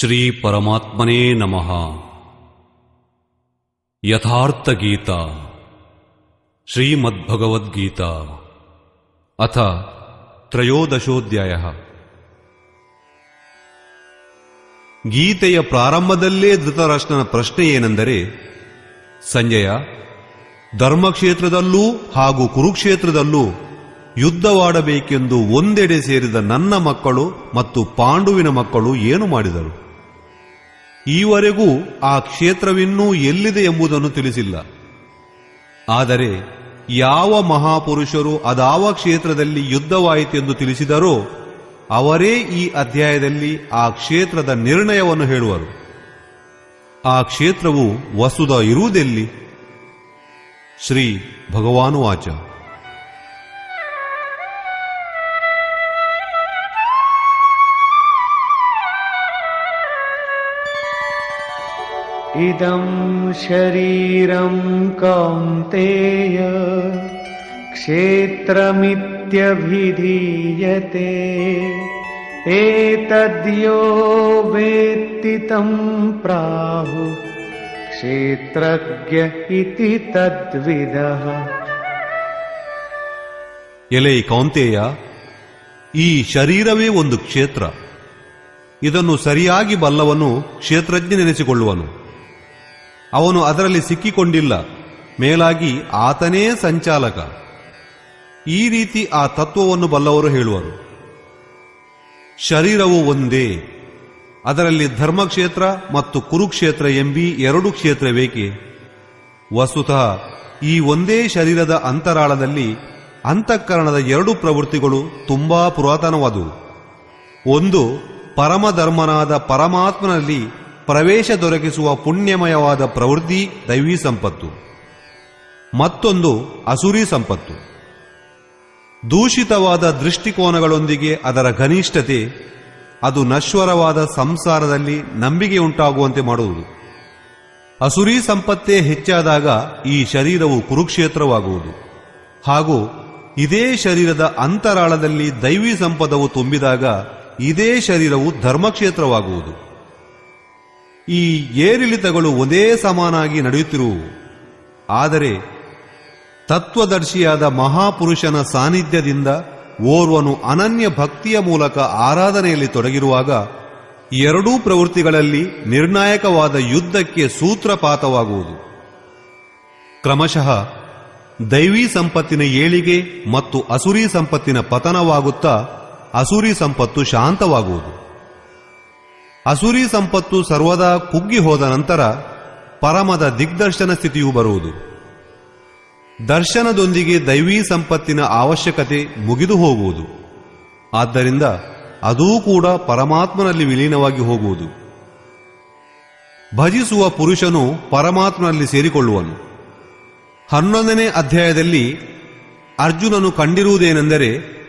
ಶ್ರೀ ಪರಮಾತ್ಮನೇ ನಮಃ. ಯಥಾರ್ಥ ಗೀತಾ ಶ್ರೀಮದ್ಭಗವದ್ಗೀತಾ ಅಥ ತ್ರಯೋದಶೋಧ್ಯಾಯಃ. ಗೀತೆಯ ಪ್ರಾರಂಭದಲ್ಲೇ ಧೃತರಾಷ್ಟ್ರನ ಪ್ರಶ್ನೆ ಏನೆಂದರೆ, ಸಂಜಯ, ಧರ್ಮಕ್ಷೇತ್ರದಲ್ಲೂ ಹಾಗೂ ಕುರುಕ್ಷೇತ್ರದಲ್ಲೂ ಯುದ್ಧವಾಡಬೇಕೆಂದು ಒಂದೆಡೆ ಸೇರಿದ ನನ್ನ ಮಕ್ಕಳು ಮತ್ತು ಪಾಂಡುವಿನ ಮಕ್ಕಳು ಏನು ಮಾಡಿದರು? ಈವರೆಗೂ ಆ ಕ್ಷೇತ್ರವಿನ್ನೂ ಎಲ್ಲಿದೆ ಎಂಬುದನ್ನು ತಿಳಿಸಿಲ್ಲ. ಆದರೆ ಯಾವ ಮಹಾಪುರುಷರು ಅದಾವ ಕ್ಷೇತ್ರದಲ್ಲಿ ಯುದ್ಧವಾಯಿತೆಂದು ತಿಳಿಸಿದರೋ ಅವರೇ ಈ ಅಧ್ಯಾಯದಲ್ಲಿ ಆ ಕ್ಷೇತ್ರದ ನಿರ್ಣಯವನ್ನು ಹೇಳುವರು. ಆ ಕ್ಷೇತ್ರವು ವಸುಧ ಇರುವುದೆಲ್ಲಿ? ಶ್ರೀ ಭಗವಾನುವಾಚ. ಇದಂ ಶರೀರಂ ಕೌಂತೇಯ ಕ್ಷೇತ್ರಮಿತ್ಯಭಿಧೀಯತೆ ಏತದ್ಯೋ ವೇತ್ತಿ ತಂ ಪ್ರಾಹು ಕ್ಷೇತ್ರಜ್ಞ ಇತಿ ತದ್ವಿದಃ. ಎಲೈ ಕೌಂತೇಯ, ಈ ಶರೀರವೇ ಒಂದು ಕ್ಷೇತ್ರ. ಇದನ್ನು ಸರಿಯಾಗಿ ಬಲ್ಲವನು ಕ್ಷೇತ್ರಜ್ಞನೆನಿಸಿಕೊಳ್ಳುವನು. ಅವನು ಅದರಲ್ಲಿ ಸಿಕ್ಕಿಕೊಂಡಿಲ್ಲ, ಮೇಲಾಗಿ ಆತನೇ ಸಂಚಾಲಕ. ಈ ರೀತಿ ಆ ತತ್ವವನ್ನು ಬಲ್ಲವರು ಹೇಳುವರು. ಶರೀರವು ಒಂದೇ, ಅದರಲ್ಲಿ ಧರ್ಮಕ್ಷೇತ್ರ ಮತ್ತು ಕುರುಕ್ಷೇತ್ರ ಎಂಬೀ ಎರಡು ಕ್ಷೇತ್ರವೇಕೆ? ವಸ್ತುತಃ ಈ ಒಂದೇ ಶರೀರದ ಅಂತರಾಳದಲ್ಲಿ ಅಂತಃಕರಣದ ಎರಡು ಪ್ರವೃತ್ತಿಗಳು ತುಂಬಾ ಪುರಾತನವಾದುವು. ಒಂದು ಪರಮಧರ್ಮನಾದ ಪರಮಾತ್ಮನಲ್ಲಿ ಪ್ರವೇಶ ದೊರಕಿಸುವ ಪುಣ್ಯಮಯವಾದ ಪ್ರವೃತ್ತಿ ದೈವೀ ಸಂಪತ್ತು. ಮತ್ತೊಂದು ಅಸುರಿ ಸಂಪತ್ತು. ದೂಷಿತವಾದ ದೃಷ್ಟಿಕೋನಗಳೊಂದಿಗೆ ಅದರ ಘನಿಷ್ಠತೆ ಅದು ನಶ್ವರವಾದ ಸಂಸಾರದಲ್ಲಿ ನಂಬಿಕೆಯುಂಟಾಗುವಂತೆ ಮಾಡುವುದು. ಅಸುರಿ ಸಂಪತ್ತೇ ಹೆಚ್ಚಾದಾಗ ಈ ಶರೀರವು ಕುರುಕ್ಷೇತ್ರವಾಗುವುದು. ಹಾಗೂ ಇದೇ ಶರೀರದ ಅಂತರಾಳದಲ್ಲಿ ದೈವೀ ಸಂಪದವು ತುಂಬಿದಾಗ ಇದೇ ಶರೀರವು ಧರ್ಮಕ್ಷೇತ್ರವಾಗುವುದು. ಈ ಏರಿಳಿತಗಳು ಒಂದೇ ಸಮಾನಾಗಿ ನಡೆಯುತ್ತಿರುವು. ಆದರೆ ತತ್ವದರ್ಶಿಯಾದ ಮಹಾಪುರುಷನ ಸಾನ್ನಿಧ್ಯದಿಂದ ಓರ್ವನು ಅನನ್ಯ ಭಕ್ತಿಯ ಮೂಲಕ ಆರಾಧನೆಯಲ್ಲಿ ತೊಡಗಿರುವಾಗ ಎರಡೂ ಪ್ರವೃತ್ತಿಗಳಲ್ಲಿ ನಿರ್ಣಾಯಕವಾದ ಯುದ್ಧಕ್ಕೆ ಸೂತ್ರಪಾತವಾಗುವುದು. ಕ್ರಮಶಃ ದೈವೀ ಸಂಪತ್ತಿನ ಏಳಿಗೆ ಮತ್ತು ಅಸುರಿ ಸಂಪತ್ತಿನ ಪತನವಾಗುತ್ತಾ ಅಸುರಿ ಸಂಪತ್ತು ಶಾಂತವಾಗುವುದು. ಅಸುರಿ ಸಂಪತ್ತು ಸರ್ವದಾ ಕುಗ್ಗಿ ಹೋದ ನಂತರ ಪರಮದ ದಿಗ್ದರ್ಶನ ಸ್ಥಿತಿಯೂ ಬರುವುದು. ದರ್ಶನದೊಂದಿಗೆ ದೈವೀ ಸಂಪತ್ತಿನ ಅವಶ್ಯಕತೆ ಮುಗಿದು ಹೋಗುವುದು. ಆದ್ದರಿಂದ ಅದೂ ಕೂಡ ಪರಮಾತ್ಮನಲ್ಲಿ ವಿಲೀನವಾಗಿ ಹೋಗುವುದು. ಭಜಿಸುವ ಪುರುಷನು ಪರಮಾತ್ಮನಲ್ಲಿ ಸೇರಿಕೊಳ್ಳುವನು. 11ನೇ ಅಧ್ಯಾಯದಲ್ಲಿ ಅರ್ಜುನನು ಕಂಡಿರುವುದೇನೆಂದರೆ,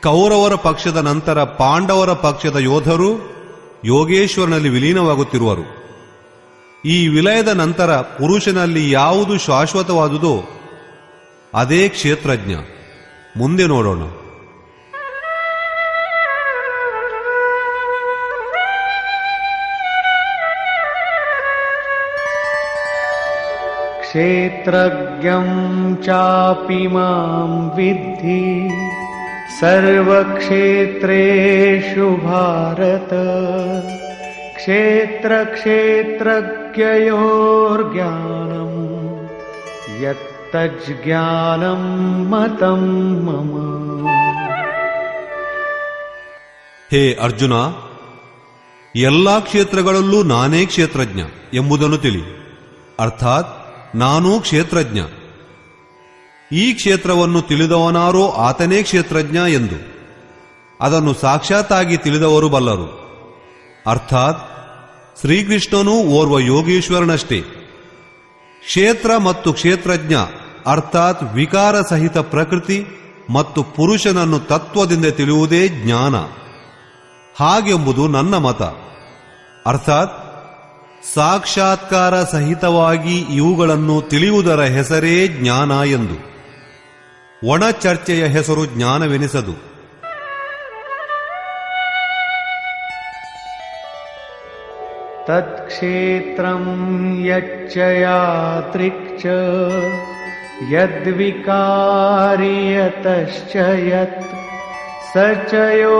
ಕೌರವರ ಪಕ್ಷದ ನಂತರ ಪಾಂಡವರ ಪಕ್ಷದ ಯೋಧರು ಯೋಗೇಶ್ವರನಲ್ಲಿ ವಿಲೀನವಾಗುತ್ತಿರುವರು. ಈ ವಿಲಯದ ನಂತರ ಪುರುಷನಲ್ಲಿ ಯಾವುದು ಶಾಶ್ವತವಾದುದೋ ಅದೇ ಕ್ಷೇತ್ರಜ್ಞ. ಮುಂದೆ ನೋಡೋಣ. ಕ್ಷೇತ್ರಜ್ಞಂ ಚಾಪಿ ಮಾಂ ವಿದ್ಧಿ ಸರ್ವಕ್ಷೇತ್ರೇಷು ಭಾರತ ಕ್ಷೇತ್ರ ಕ್ಷೇತ್ರಜ್ಞಯೋರ್ಜ್ಞಾನಂ ಯತ್ತಜ್ಞಾನಂ ಮತಂ ಮಮ. ಹೇ ಅರ್ಜುನ, ಎಲ್ಲಾ ಕ್ಷೇತ್ರಗಳಲ್ಲೂ ನಾನೇ ಕ್ಷೇತ್ರಜ್ಞ ಎಂಬುದನ್ನು ತಿಳಿ. ಅರ್ಥಾತ್ ನಾನೂ ಕ್ಷೇತ್ರಜ್ಞ. ಈ ಕ್ಷೇತ್ರವನ್ನು ತಿಳಿದವನಾರೋ ಆತನೇ ಕ್ಷೇತ್ರಜ್ಞ ಎಂದು. ಅದನ್ನು ಸಾಕ್ಷಾತ್ತಾಗಿ ತಿಳಿದವರು ಬಲ್ಲರು. ಅರ್ಥಾತ್ ಶ್ರೀಕೃಷ್ಣನೂ ಓರ್ವ ಯೋಗೇಶ್ವರನಷ್ಟೇ. ಕ್ಷೇತ್ರ ಮತ್ತು ಕ್ಷೇತ್ರಜ್ಞ ಅರ್ಥಾತ್ ವಿಕಾರ ಸಹಿತ ಪ್ರಕೃತಿ ಮತ್ತು ಪುರುಷನನ್ನು ತತ್ವದಿಂದ ತಿಳಿಯುವುದೇ ಜ್ಞಾನ. ಹಾಗೆಂಬುದು ನನ್ನ ಮತ. ಅರ್ಥಾತ್ ಸಾಕ್ಷಾತ್ಕಾರ ಸಹಿತವಾಗಿ ಇವುಗಳನ್ನು ತಿಳಿಯುವುದರ ಹೆಸರೇ ಜ್ಞಾನ ಎಂದು. ಒಣ ಚರ್ಚೆಯ ಹೆಸರು तत्क्षेत्रं यच्च यादृक् च यद्विकारी यतश्च यत् स च यो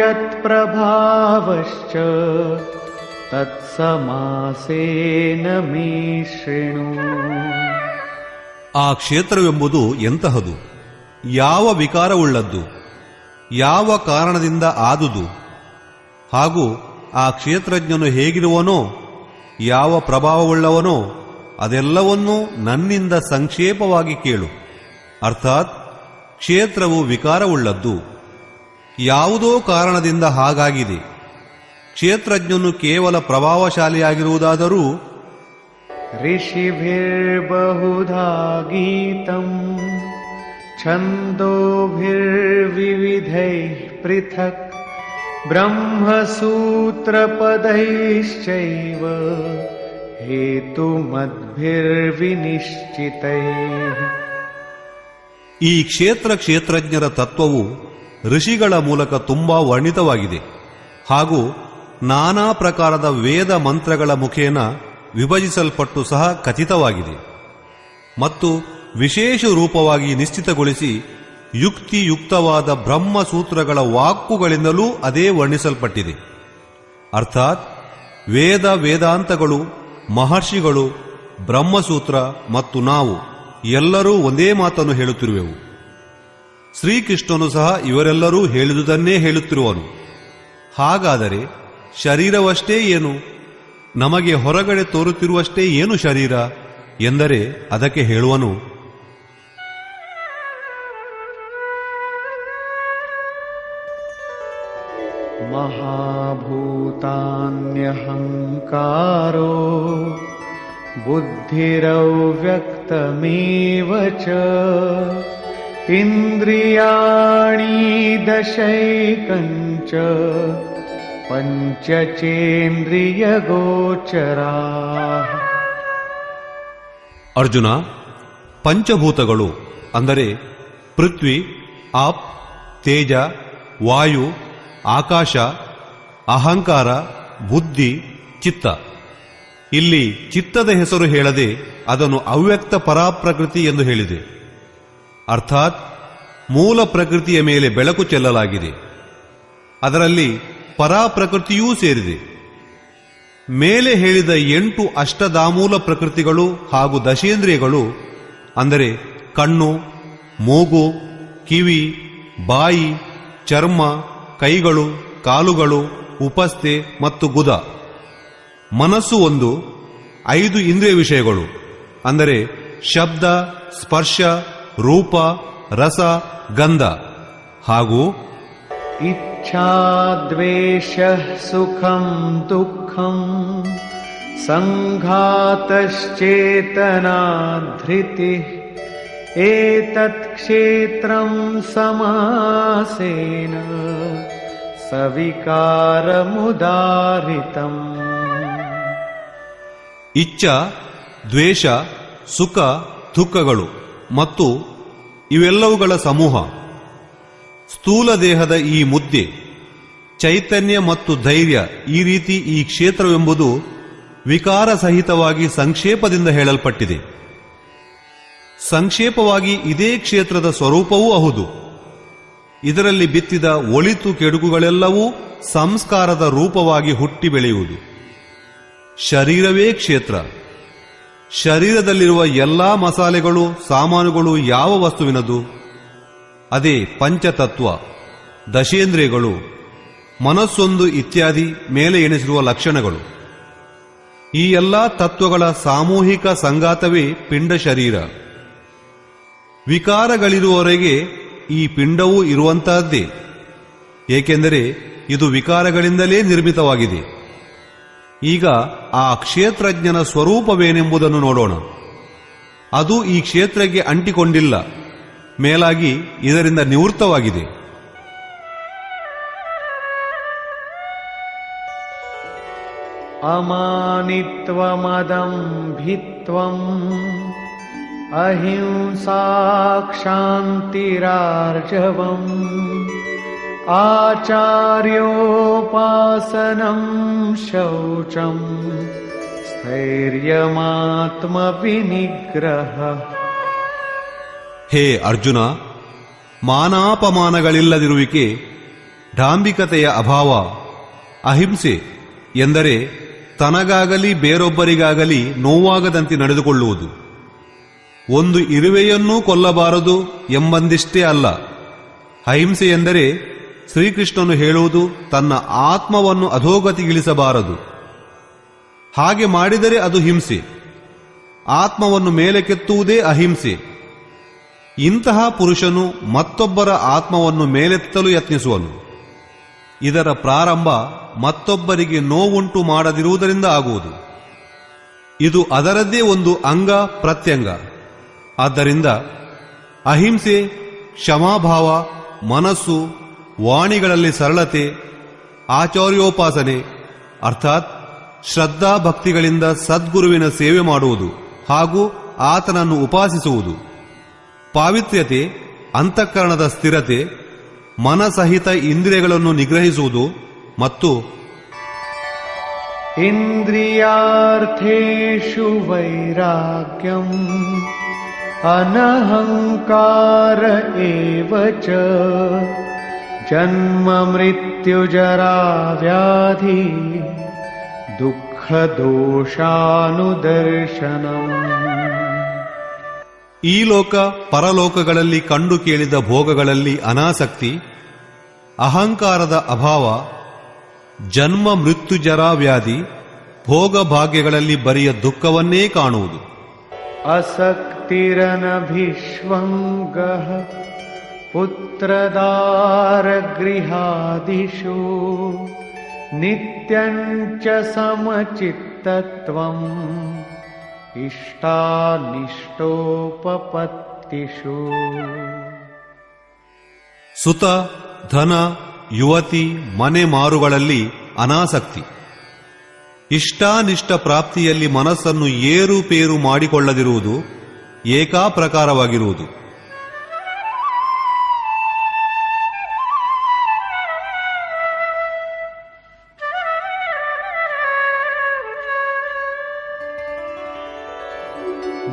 यत्प्रभावश्च ತತ್ಸಮಾಸೇನ ಮೇ ಶೃಣು. ಆ ಕ್ಷೇತ್ರವೆಂಬುದು ಎಂತಹದು, ಯಾವ ವಿಕಾರವುಳ್ಳದ್ದು, ಯಾವ ಕಾರಣದಿಂದ ಆದುದು, ಹಾಗೂ ಆ ಕ್ಷೇತ್ರಜ್ಞನು ಹೇಗಿರುವನೋ, ಯಾವ ಪ್ರಭಾವವುಳ್ಳವನೋ ಅದೆಲ್ಲವನ್ನೂ ನನ್ನಿಂದ ಸಂಕ್ಷೇಪವಾಗಿ ಕೇಳು. ಅರ್ಥಾತ್ ಕ್ಷೇತ್ರವು ವಿಕಾರವುಳ್ಳದ್ದು, ಯಾವುದೋ ಕಾರಣದಿಂದ ಹಾಗಾಗಿದೆ. ಕ್ಷೇತ್ರಜ್ಞನು ಕೇವಲ ಪ್ರಭಾವಶಾಲಿಯಾಗಿರುವುದಾದರೂ ಋಷಿಭಿರ್ಬಹುಧಾ ಗೀತಂ ಛಂದೋಭಿರ್ವಿವಿಧೈಃ ಪೃಥಕ್ ಬ್ರಹ್ಮಸೂತ್ರಪದೈಶ್ಚೈವ ಹೇತುಮದ್ಭಿರ್ವಿನಿಶ್ಚಿತೈಃ. ಈ ಕ್ಷೇತ್ರಜ್ಞರ ತತ್ವವು ಋಷಿಗಳ ಮೂಲಕ ತುಂಬಾ ವರ್ಣಿತವಾಗಿದೆ ಹಾಗೂ ನಾನಾ ಪ್ರಕಾರದ ವೇದ ಮಂತ್ರಗಳ ಮುಖೇನ ವಿಭಜಿಸಲ್ಪಟ್ಟು ಸಹ ಖಚಿತವಾಗಿದೆ ಮತ್ತು ವಿಶೇಷ ರೂಪವಾಗಿ ನಿಶ್ಚಿತಗೊಳಿಸಿ ಯುಕ್ತಿಯುಕ್ತವಾದ ಬ್ರಹ್ಮಸೂತ್ರಗಳ ವಾಕ್ಕುಗಳಿಂದಲೂ ಅದೇ ವರ್ಣಿಸಲ್ಪಟ್ಟಿದೆ. ಅರ್ಥಾತ್ ವೇದಾಂತಗಳು, ಮಹರ್ಷಿಗಳು, ಬ್ರಹ್ಮಸೂತ್ರ ಮತ್ತು ನಾವು ಎಲ್ಲರೂ ಒಂದೇ ಮಾತನ್ನು ಹೇಳುತ್ತಿರುವೆವು. ಶ್ರೀಕೃಷ್ಣನು ಸಹ ಇವರೆಲ್ಲರೂ ಹೇಳಿದುದನ್ನೇ ಹೇಳುತ್ತಿರುವನು. ಹಾಗಾದರೆ ಶರೀರವಷ್ಟೇ ಏನು, ನಮಗೆ ಹೊರಗಡೆ ತೋರುತ್ತಿರುವಷ್ಟೇ ಏನು ಶರೀರ ಎಂದರೆ ಅದಕ್ಕೆ ಹೇಳುವನು, ಮಹಾಭೂತಾನ್ಯಹಂಕಾರೋ ಬುದ್ಧಿರವ್ಯಕ್ತಮೇವ ಚ ಇಂದ್ರಿಯಾಣಿ ದಶೈಕಂಚ ಪಂಚಚೇಂದ್ರಿಯ ಗೋಚರಾ. ಅರ್ಜುನ, ಪಂಚಭೂತಗಳು ಅಂದರೆ ಪೃಥ್ವಿ, ಆಪ್, ತೇಜ, ವಾಯು, ಆಕಾಶ, ಅಹಂಕಾರ, ಬುದ್ಧಿ, ಚಿತ್ತ. ಇಲ್ಲಿ ಚಿತ್ತದ ಹೆಸರು ಹೇಳದೆ ಅದನ್ನು ಅವ್ಯಕ್ತ ಪರಾಪ್ರಕೃತಿ ಎಂದು ಹೇಳಿದೆ. ಅರ್ಥಾತ್ ಮೂಲ ಪ್ರಕೃತಿಯ ಮೇಲೆ ಬೆಳಕು ಚೆಲ್ಲಲಾಗಿದೆ. ಅದರಲ್ಲಿ ಪರಾಪ್ರಕೃತಿಯೂ ಸೇರಿದೆ. ಮೇಲೆ ಹೇಳಿದ 8 ಅಷ್ಟದಾಮೂಲ ಪ್ರಕೃತಿಗಳು ಹಾಗೂ ದಶೇಂದ್ರಿಯಗಳು ಅಂದರೆ ಕಣ್ಣು, ಮೂಗು, ಕಿವಿ, ಬಾಯಿ, ಚರ್ಮ, ಕೈಗಳು, ಕಾಲುಗಳು, ಉಪಸ್ಥೆ ಮತ್ತು ಗುದ. ಮನಸ್ಸು 5 ಇಂದ್ರಿಯ ವಿಷಯಗಳು ಅಂದರೆ ಶಬ್ದ, ಸ್ಪರ್ಶ, ರೂಪ, ರಸ, ಗಂಧ ಹಾಗೂ ಇಚ್ಛಾದ್ವೇಷ ಸುಖಂ ದುಃಖಂ ಸಂಘಾತಶ್ಚೇತನಾ ಧೃತಿ ಏತತ್ ಕ್ಷೇತ್ರಂ ಸಮಾಸೇನ ಸವಿಕಾರಮುದಾರಿತಂ. ಇಚ್ಛಾ, ದ್ವೇಷ, ಸುಖ, ದುಃಖಗಳು ಮತ್ತು ಇವೆಲ್ಲವುಗಳ ಸಮೂಹ. ಸ್ಥೂಲ ದೇಹದ ಈ ಮುದ್ದೆ, ಚೈತನ್ಯ ಮತ್ತು ಧೈರ್ಯ, ಈ ರೀತಿ ಈ ಕ್ಷೇತ್ರವೆಂಬುದು ವಿಕಾರ ಸಹಿತವಾಗಿ ಸಂಕ್ಷೇಪದಿಂದ ಹೇಳಲ್ಪಟ್ಟಿದೆ. ಸಂಕ್ಷೇಪವಾಗಿ ಇದೇ ಕ್ಷೇತ್ರದ ಸ್ವರೂಪವೂ ಹೌದು. ಇದರಲ್ಲಿ ಬಿತ್ತಿದ ಒಳಿತು ಕೆಡುಕುಗಳೆಲ್ಲವೂ ಸಂಸ್ಕಾರದ ರೂಪವಾಗಿ ಹುಟ್ಟಿ ಬೆಳೆಯುವುದು. ಶರೀರವೇ ಕ್ಷೇತ್ರ. ಶರೀರದಲ್ಲಿರುವ ಎಲ್ಲಾ ಮಸಾಲೆಗಳು, ಸಾಮಾನುಗಳು ಯಾವ ವಸ್ತುವಿನದು? ಅದೇ ಪಂಚತತ್ವ, ದಶೇಂದ್ರಿಯಗಳು, ಮನಸ್ಸೊಂದು ಇತ್ಯಾದಿ ಮೇಲೆ ಎಣಿಸಿರುವ ಲಕ್ಷಣಗಳು. ಈ ಎಲ್ಲಾ ತತ್ವಗಳ ಸಾಮೂಹಿಕ ಸಂಗಾತವೇ ಪಿಂಡ ಶರೀರ. ವಿಕಾರಗಳಿರುವವರೆಗೆ ಈ ಪಿಂಡವೂ ಇರುವಂತಹದ್ದೇ, ಏಕೆಂದರೆ ಇದು ವಿಕಾರಗಳಿಂದಲೇ ನಿರ್ಮಿತವಾಗಿದೆ. ಈಗ ಆ ಕ್ಷೇತ್ರಜ್ಞನ ಸ್ವರೂಪವೇನೆಂಬುದನ್ನು ನೋಡೋಣ. ಅದು ಈ ಕ್ಷೇತ್ರಕ್ಕೆ ಅಂಟಿಕೊಂಡಿಲ್ಲ, ಮೇಲಾಗಿ ಇದರಿಂದ ನಿವೃತ್ತವಾಗಿದೆ. ಅಮಾನಿತ್ವಮದಂಭಿತ್ವಂ ಅಹಿಂಸಾ ಕ್ಷಾಂತಿರಾರ್ಜವಂ आचार्योपासनं शौचं स्थैर्यमात्मविनिग्रह. ಹೇ ಅರ್ಜುನ, ಮಾನಾಪಮಾನಗಳಿಲ್ಲದಿರುವಿಕೆ, ಡಾಂಬಿಕತೆಯ ಅಭಾವ, ಅಹಿಂಸೆ ಎಂದರೆ ತನಗಾಗಲಿ ಬೇರೊಬ್ಬರಿಗಾಗಲಿ ನೋವಾಗದಂತೆ ನಡೆದುಕೊಳ್ಳುವುದು. ಒಂದು ಇರುವೆಯನ್ನೂ ಕೊಲ್ಲಬಾರದು ಎಂಬಂದಿಷ್ಟೇ ಅಲ್ಲ. ಅಹಿಂಸೆ ಎಂದರೆ ಶ್ರೀಕೃಷ್ಣನು ಹೇಳುವುದು ತನ್ನ ಆತ್ಮವನ್ನು ಅಧೋಗತಿಗಿಳಿಸಬಾರದು. ಹಾಗೆ ಮಾಡಿದರೆ ಅದು ಹಿಂಸೆ. ಆತ್ಮವನ್ನು ಮೇಲಕ್ಕೆತ್ತುವುದೇ ಅಹಿಂಸೆ. ಇಂತಹ ಪುರುಷನು ಮತ್ತೊಬ್ಬರ ಆತ್ಮವನ್ನು ಮೇಲೆತ್ತಲು ಯತ್ನಿಸುವನು. ಇದರ ಪ್ರಾರಂಭ ಮತ್ತೊಬ್ಬರಿಗೆ ನೋವುಂಟು ಮಾಡದಿರುವುದರಿಂದ ಆಗುವುದು. ಇದು ಅದರದ್ದೇ ಒಂದು ಅಂಗ ಪ್ರತ್ಯಂಗ. ಆದ್ದರಿಂದ ಅಹಿಂಸೆ, ಕ್ಷಮಾಭಾವ, ಮನಸ್ಸು, ವಾಣಿಗಳಲ್ಲಿ ಸರಳತೆ, ಆಚಾರ್ಯೋಪಾಸನೆ ಅರ್ಥಾತ್ ಶ್ರದ್ಧಾ ಭಕ್ತಿಗಳಿಂದ ಸದ್ಗುರುವಿನ ಸೇವೆ ಮಾಡುವುದು ಹಾಗೂ ಆತನನ್ನು ಉಪಾಸಿಸುವುದು, ಪಾವಿತ್ರ್ಯತೆ, ಅಂತಃಕರಣದ ಸ್ಥಿರತೆ, ಮನಸಹಿತ ಇಂದ್ರಿಯಗಳನ್ನು ನಿಗ್ರಹಿಸುವುದು ಮತ್ತು ಇಂದ್ರಿಯಾರ್ಥೇಷು ವೈರಾಗ್ಯಂ ಅನಹಂಕಾರ ಏವ ಚ ಜನ್ಮ ಮೃತ್ಯುಜರಾ ವ್ಯಾಧಿ ದುಃಖ ದೋಷಾನುದರ್ಶನಂ. ಈ ಲೋಕ ಪರಲೋಕಗಳಲ್ಲಿ ಕಂಡು ಕೇಳಿದ ಭೋಗಗಳಲ್ಲಿ ಅನಾಸಕ್ತಿ, ಅಹಂಕಾರದ ಅಭಾವ, ಜನ್ಮ ಮೃತ್ಯುಜರಾ ವ್ಯಾಧಿ, ಭೋಗ ಭಾಗ್ಯಗಳಲ್ಲಿ ಬರಿಯ ದುಃಖವನ್ನೇ ಕಾಣುವುದು. ಅಸಕ್ತಿರನಭಿಷ್ವಂಗಃ ಪುತ್ರದಾರಗೃಹಾದಿಷು ನಿತ್ಯಂಚ ಸಮಚಿತ್ತತ್ವಂ ಇಷ್ಟಾನಿಷ್ಟೋಪಪತ್ತಿಷು. ಸುತ, ಧನ, ಯುವತಿ, ಮನೆ ಮಾರುಗಳಲ್ಲಿ ಅನಾಸಕ್ತಿ, ಇಷ್ಟಾನಿಷ್ಟ ಪ್ರಾಪ್ತಿಯಲ್ಲಿ ಮನಸ್ಸನ್ನು ಏರುಪೇರು ಮಾಡಿಕೊಳ್ಳದಿರುವುದು, ಏಕಾಪ್ರಕಾರವಾಗಿರುವುದು.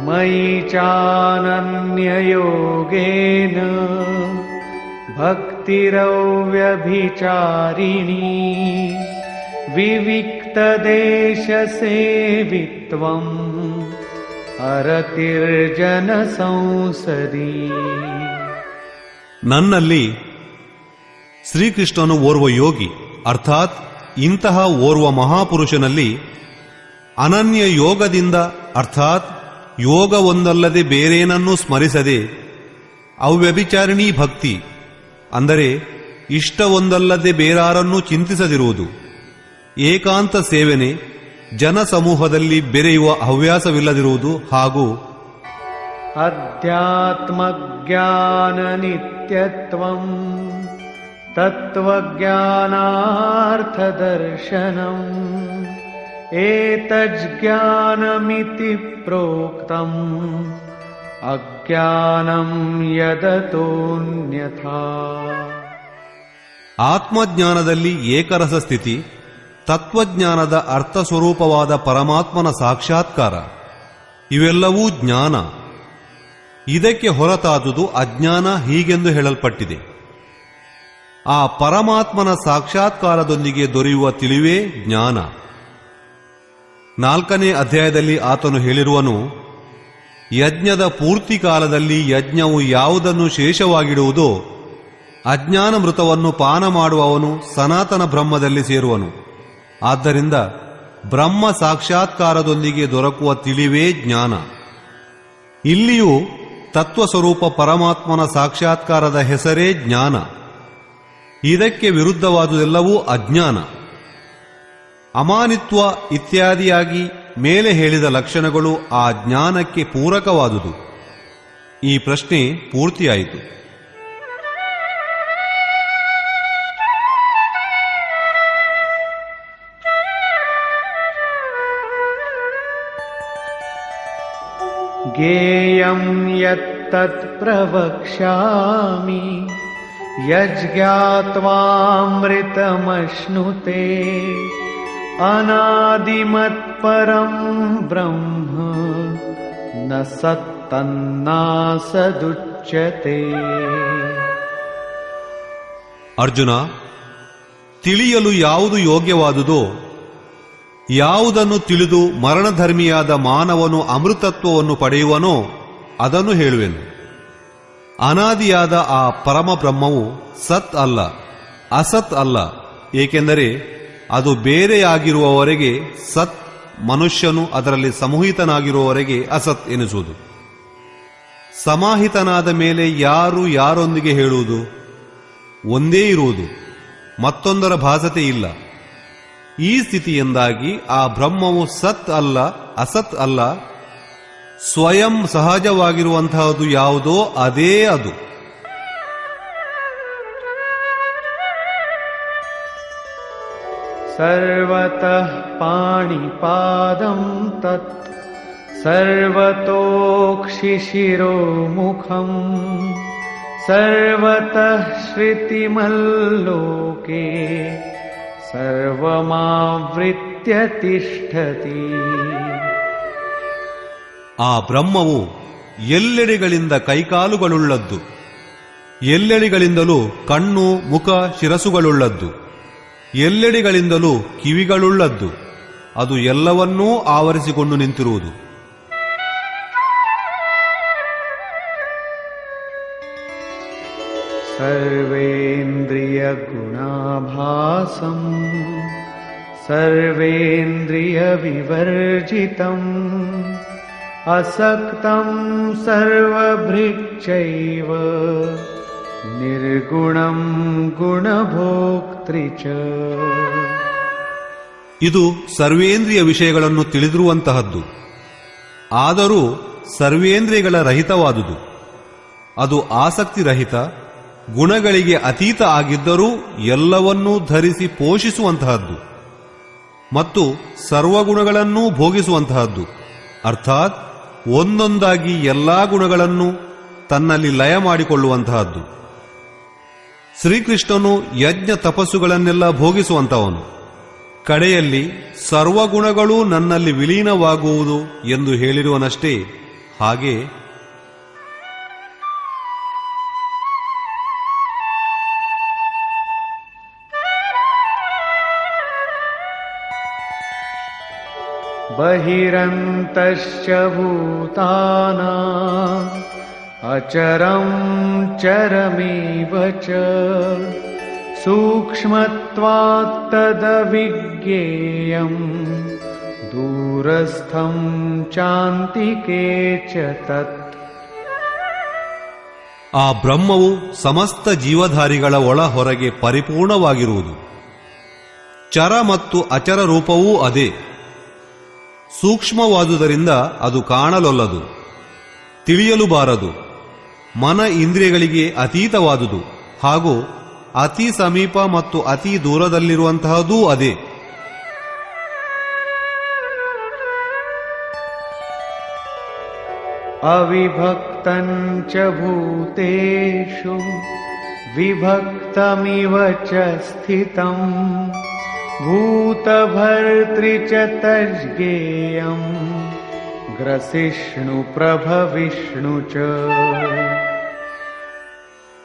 ಮಯಿ ಚಾನನ್ಯಯೋಗೇನ ಭಕ್ತಿರವ್ಯಭಿಚಾರಿಣೀ ವಿವಿಕ್ತದೇಶಸೇವಿತ್ವಂ ಅರತಿರ್ಜನ ಸಂಸದಿ. ನನ್ನಲ್ಲಿ ಶ್ರೀಕೃಷ್ಣನು ಓರ್ವ ಯೋಗಿ, ಅರ್ಥಾತ್ ಇಂತಹ ಓರ್ವ ಮಹಾಪುರುಷನಲ್ಲಿ ಅನನ್ಯ ಯೋಗದಿಂದ ಅರ್ಥಾತ್ ಯೋಗವೊಂದಲ್ಲದೆ ಬೇರೇನನ್ನೂ ಸ್ಮರಿಸದೆ ಅವ್ಯಭಿಚಾರಿಣೀ ಭಕ್ತಿ ಅಂದರೆ ಇಷ್ಟವೊಂದಲ್ಲದೆ ಬೇರಾರನ್ನೂ ಚಿಂತಿಸದಿರುವುದು, ಏಕಾಂತ ಸೇವನೆ, ಜನಸಮೂಹದಲ್ಲಿ ಬೆರೆಯುವ ಹವ್ಯಾಸವಿಲ್ಲದಿರುವುದು ಹಾಗೂ ಅಧ್ಯಾತ್ಮಜ್ಞಾನ ನಿತ್ಯತ್ವಂ ತತ್ವಜ್ಞಾನಾರ್ಥದರ್ಶನಂ ಏತಜ್ಞಾನಮಿತಿ ಪ್ರೋಕ್ತಂ ಅಜ್ಞಾನಂ ಯದತೋನ್ಯಥಾ. ಆತ್ಮಜ್ಞಾನದಲ್ಲಿ ಏಕರಸ ಸ್ಥಿತಿ, ತತ್ವಜ್ಞಾನದ ಅರ್ಥಸ್ವರೂಪವಾದ ಪರಮಾತ್ಮನ ಸಾಕ್ಷಾತ್ಕಾರ ಇವೆಲ್ಲವೂ ಜ್ಞಾನ. ಇದಕ್ಕೆ ಹೊರತಾದುದು ಅಜ್ಞಾನ ಹೀಗೆಂದು ಹೇಳಲ್ಪಟ್ಟಿದೆ. ಆ ಪರಮಾತ್ಮನ ಸಾಕ್ಷಾತ್ಕಾರದೊಂದಿಗೆ ದೊರೆಯುವ ತಿಳಿವೇ ಜ್ಞಾನ. 4ನೇ ಅಧ್ಯಾಯದಲ್ಲಿ ಆತನು ಹೇಳಿರುವನು, ಯಜ್ಞದ ಪೂರ್ತಿ ಕಾಲದಲ್ಲಿ ಯಜ್ಞವು ಯಾವುದನ್ನು ಶೇಷವಾಗಿಡುವುದೋ ಅಜ್ಞಾನ ಮೃತವನ್ನು ಪಾನ ಮಾಡುವವನು ಸನಾತನ ಬ್ರಹ್ಮದಲ್ಲಿ ಸೇರುವನು. ಆದ್ದರಿಂದ ಬ್ರಹ್ಮ ಸಾಕ್ಷಾತ್ಕಾರದೊಂದಿಗೆ ದೊರಕುವ ತಿಳಿವೇ ಜ್ಞಾನ. ಇಲ್ಲಿಯೂ ತತ್ವಸ್ವರೂಪ ಪರಮಾತ್ಮನ ಸಾಕ್ಷಾತ್ಕಾರದ ಹೆಸರೇ ಜ್ಞಾನ. ಇದಕ್ಕೆ ವಿರುದ್ಧವಾದುದೆಲ್ಲವೂ ಅಜ್ಞಾನ. ಅಮಾನಿತ್ವ ಇತ್ಯಾದಿಯಾಗಿ ಮೇಲೆ ಹೇಳಿದ ಲಕ್ಷಣಗಳು ಆ ಜ್ಞಾನಕ್ಕೆ ಪೂರಕವಾದುದು. ಈ ಪ್ರಶ್ನೆ ಪೂರ್ತಿಯಾಯಿತು. ಜ್ಞೇಯಂ ಯತ್ತತ್ ಪ್ರವಕ್ಷ್ಯಾಮಿ यज्ञात्वामृतमश्नुते अनादिमत्परं ब्रह्म न सತ್ತನ್ನಾಸದುಚ್ಯತೆ. ಅರ್ಜುನ, ತಿಳಿಯಲು ಯಾವುದು ಯೋಗ್ಯವಾದುದೋ, ಯಾವುದನ್ನು ತಿಳಿದು ಮರಣಧರ್ಮಿಯಾದ ಮಾನವನು ಅಮೃತತ್ವವನ್ನು ಪಡೆಯುವನೋ ಅದನ್ನು ಹೇಳುವೆನು. ಅನಾದಿಯಾದ ಆ ಪರಮ ಬ್ರಹ್ಮವು ಸತ್ ಅಲ್ಲ, ಅಸತ್ ಅಲ್ಲ. ಏಕೆಂದರೆ ಅದು ಬೇರೆಯಾಗಿರುವವರೆಗೆ ಸತ್, ಮನುಷ್ಯನು ಅದರಲ್ಲಿ ಸಮೂಹಿತನಾಗಿರುವವರೆಗೆ ಅಸತ್ ಎನಿಸುವುದು. ಸಮಾಹಿತನಾದ ಮೇಲೆ ಯಾರು ಯಾರೊಂದಿಗೆ ಹೇಳುವುದು? ಒಂದೇ ಇರುವುದು, ಮತ್ತೊಂದರ ಭಾಸತೆ ಇಲ್ಲ. ಈ ಸ್ಥಿತಿಯಿಂದಾಗಿ ಆ ಬ್ರಹ್ಮವು ಸತ್ ಅಲ್ಲ, ಅಸತ್ ಅಲ್ಲ, ಸ್ವಯಂ ಸಹಜವಾಗಿರುವಂತಹದ್ದು ಯಾವುದೋ ಅದೇ ಅದು. ಸರ್ವತಃ ಪಾಣಿಪಾದಂ ತತ್ ಸರ್ವತೋಕ್ಷಿಶಿರೋಮುಖಂ ಸರ್ವತಃ ಶ್ರುತಿಮಲ್ಲೋಕೆ ಸರ್ವಮಾವೃತ್ಯ ತಿಷ್ಠತಿ. ಆ ಬ್ರಹ್ಮವು ಎಲ್ಲೆಡೆಗಳಿಂದ ಕೈಕಾಲುಗಳುಳ್ಳದ್ದು, ಎಲ್ಲೆಡೆಗಳಿಂದಲೂ ಕಣ್ಣು, ಮುಖ, ಶಿರಸುಗಳುಳ್ಳದ್ದು, ಎಲ್ಲೆಡೆಗಳಿಂದಲೂ ಕಿವಿಗಳುಳ್ಳದ್ದು. ಅದು ಎಲ್ಲವನ್ನೂ ಆವರಿಸಿಕೊಂಡು ನಿಂತಿರುವುದು. ಸರ್ವೇಂದ್ರಿಯ ಗುಣಾಭಾಸಂ ಸರ್ವೇಂದ್ರಿಯ ವಿವರ್ಜಿತಂ ಅಸಕ್ತಂ ಸರ್ವಭೃಚ್ಚೈವ ನಿರ್ಗುಣಂ ಗುಣಭೋಕ್ತೃ ಚ. ಇದು ಸರ್ವೇಂದ್ರಿಯ ವಿಷಯಗಳನ್ನು ತಿಳಿದಿರುವಂತಹದ್ದು, ಆದರೂ ಸರ್ವೇಂದ್ರಿಯಗಳ ರಹಿತವಾದುದು. ಅದು ಆಸಕ್ತಿರಹಿತ, ಗುಣಗಳಿಗೆ ಅತೀತ ಆಗಿದ್ದರೂ ಎಲ್ಲವನ್ನೂ ಧರಿಸಿ ಪೋಷಿಸುವಂತಹದ್ದು ಮತ್ತು ಸರ್ವಗುಣಗಳನ್ನೂ ಭೋಗಿಸುವಂತಹದ್ದು. ಅರ್ಥಾತ್ ಒಂದೊಂದಾಗಿ ಎಲ್ಲಾ ಗುಣಗಳನ್ನು ತನ್ನಲ್ಲಿ ಲಯ ಮಾಡಿಕೊಳ್ಳುವಂತಹದ್ದು. ಶ್ರೀಕೃಷ್ಣನು ಯಜ್ಞ ತಪಸ್ಸುಗಳನ್ನೆಲ್ಲ ಭೋಗಿಸುವಂತವನು. ಕಡೆಯಲ್ಲಿ ಸರ್ವಗುಣಗಳೂ ನನ್ನಲ್ಲಿ ವಿಲೀನವಾಗುವುದು ಎಂದು ಹೇಳಿರುವನಷ್ಟೇ. ಹಾಗೆ ಬಹಿರಂತಶ್ಚ ಭೂತಾನಾಂ ಅಚರಂ ಚರಮೇವ ಚ ಸೂಕ್ಷ್ಮತ್ವಾತ್ ತದವಿಜ್ಞೇಯಂ ದೂರಸ್ಥಂ ಚಾಂತಿಕೆ ಚ ತತ್. ಆ ಬ್ರಹ್ಮವು ಸಮಸ್ತ ಜೀವಧಾರಿಗಳ ಒಳ ಹೊರಗೆ ಪರಿಪೂರ್ಣವಾಗಿರುವುದು. ಚರ ಮತ್ತು ಅಚರ ರೂಪವೂ ಅದೇ. ಸೂಕ್ಷ್ಮವಾದುದರಿಂದ ಅದು ಕಾಣಲೊಲ್ಲದು, ತಿಳಿಯಲು ಬಾರದು. ಮನ ಇಂದ್ರಿಯಗಳಿಗೆ ಅತೀತವಾದುದು, ಹಾಗೂ ಅತಿ ಸಮೀಪ ಮತ್ತು ಅತಿ ದೂರದಲ್ಲಿರುವಂತಹದೂ ಅದೇ. ಅವಿಭಕ್ತಂಚ ಭೂತೇಷು ವಿಭಕ್ತಮಿವ ಚ ಸ್ಥಿತಂ ಭೂತಭರ್ತೃ ಚ ತಜ್ಞೇಯಂ ಗ್ರಸಿಷ್ಣು ಪ್ರಭವಿಷ್ಣು ಚ.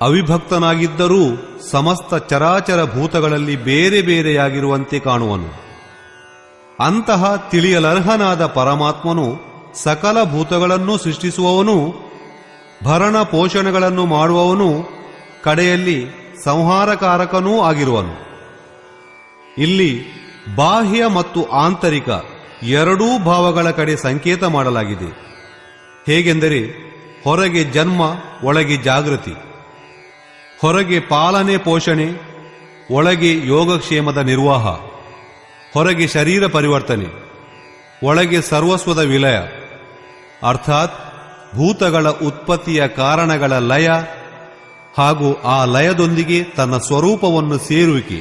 ಅವಿಭಕ್ತನಾಗಿದ್ದರೂ ಸಮಸ್ತ ಚರಾಚರ ಭೂತಗಳಲ್ಲಿ ಬೇರೆ ಬೇರೆಯಾಗಿರುವಂತೆ ಕಾಣುವನು. ಅಂತಹ ತಿಳಿಯಲರ್ಹನಾದ ಪರಮಾತ್ಮನು ಸಕಲ ಭೂತಗಳನ್ನು ಸೃಷ್ಟಿಸುವವನು, ಭರಣ ಪೋಷಣೆಗಳನ್ನು ಮಾಡುವವನು, ಕಡೆಯಲ್ಲಿ ಸಂಹಾರಕಾರಕನೂ ಆಗಿರುವನು. ಇಲ್ಲಿ ಬಾಹ್ಯ ಮತ್ತು ಆಂತರಿಕ ಎರಡೂ ಭಾವಗಳ ಕಡೆ ಸಂಕೇತ ಮಾಡಲಾಗಿದೆ. ಹೇಗೆಂದರೆ ಹೊರಗೆ ಜನ್ಮ, ಒಳಗೆ ಜಾಗೃತಿ, ಹೊರಗೆ ಪಾಲನೆ ಪೋಷಣೆ, ಒಳಗೆ ಯೋಗಕ್ಷೇಮದ ನಿರ್ವಾಹ, ಹೊರಗೆ ಶರೀರ ಪರಿವರ್ತನೆ, ಒಳಗೆ ಸರ್ವಸ್ವದ ವಿಲಯ. ಅರ್ಥಾತ್ ಭೂತಗಳ ಉತ್ಪತ್ತಿಯ ಕಾರಣಗಳ ಲಯ ಹಾಗೂ ಆ ಲಯದೊಂದಿಗೆ ತನ್ನ ಸ್ವರೂಪವನ್ನು ಸೇರುವಿಕೆ,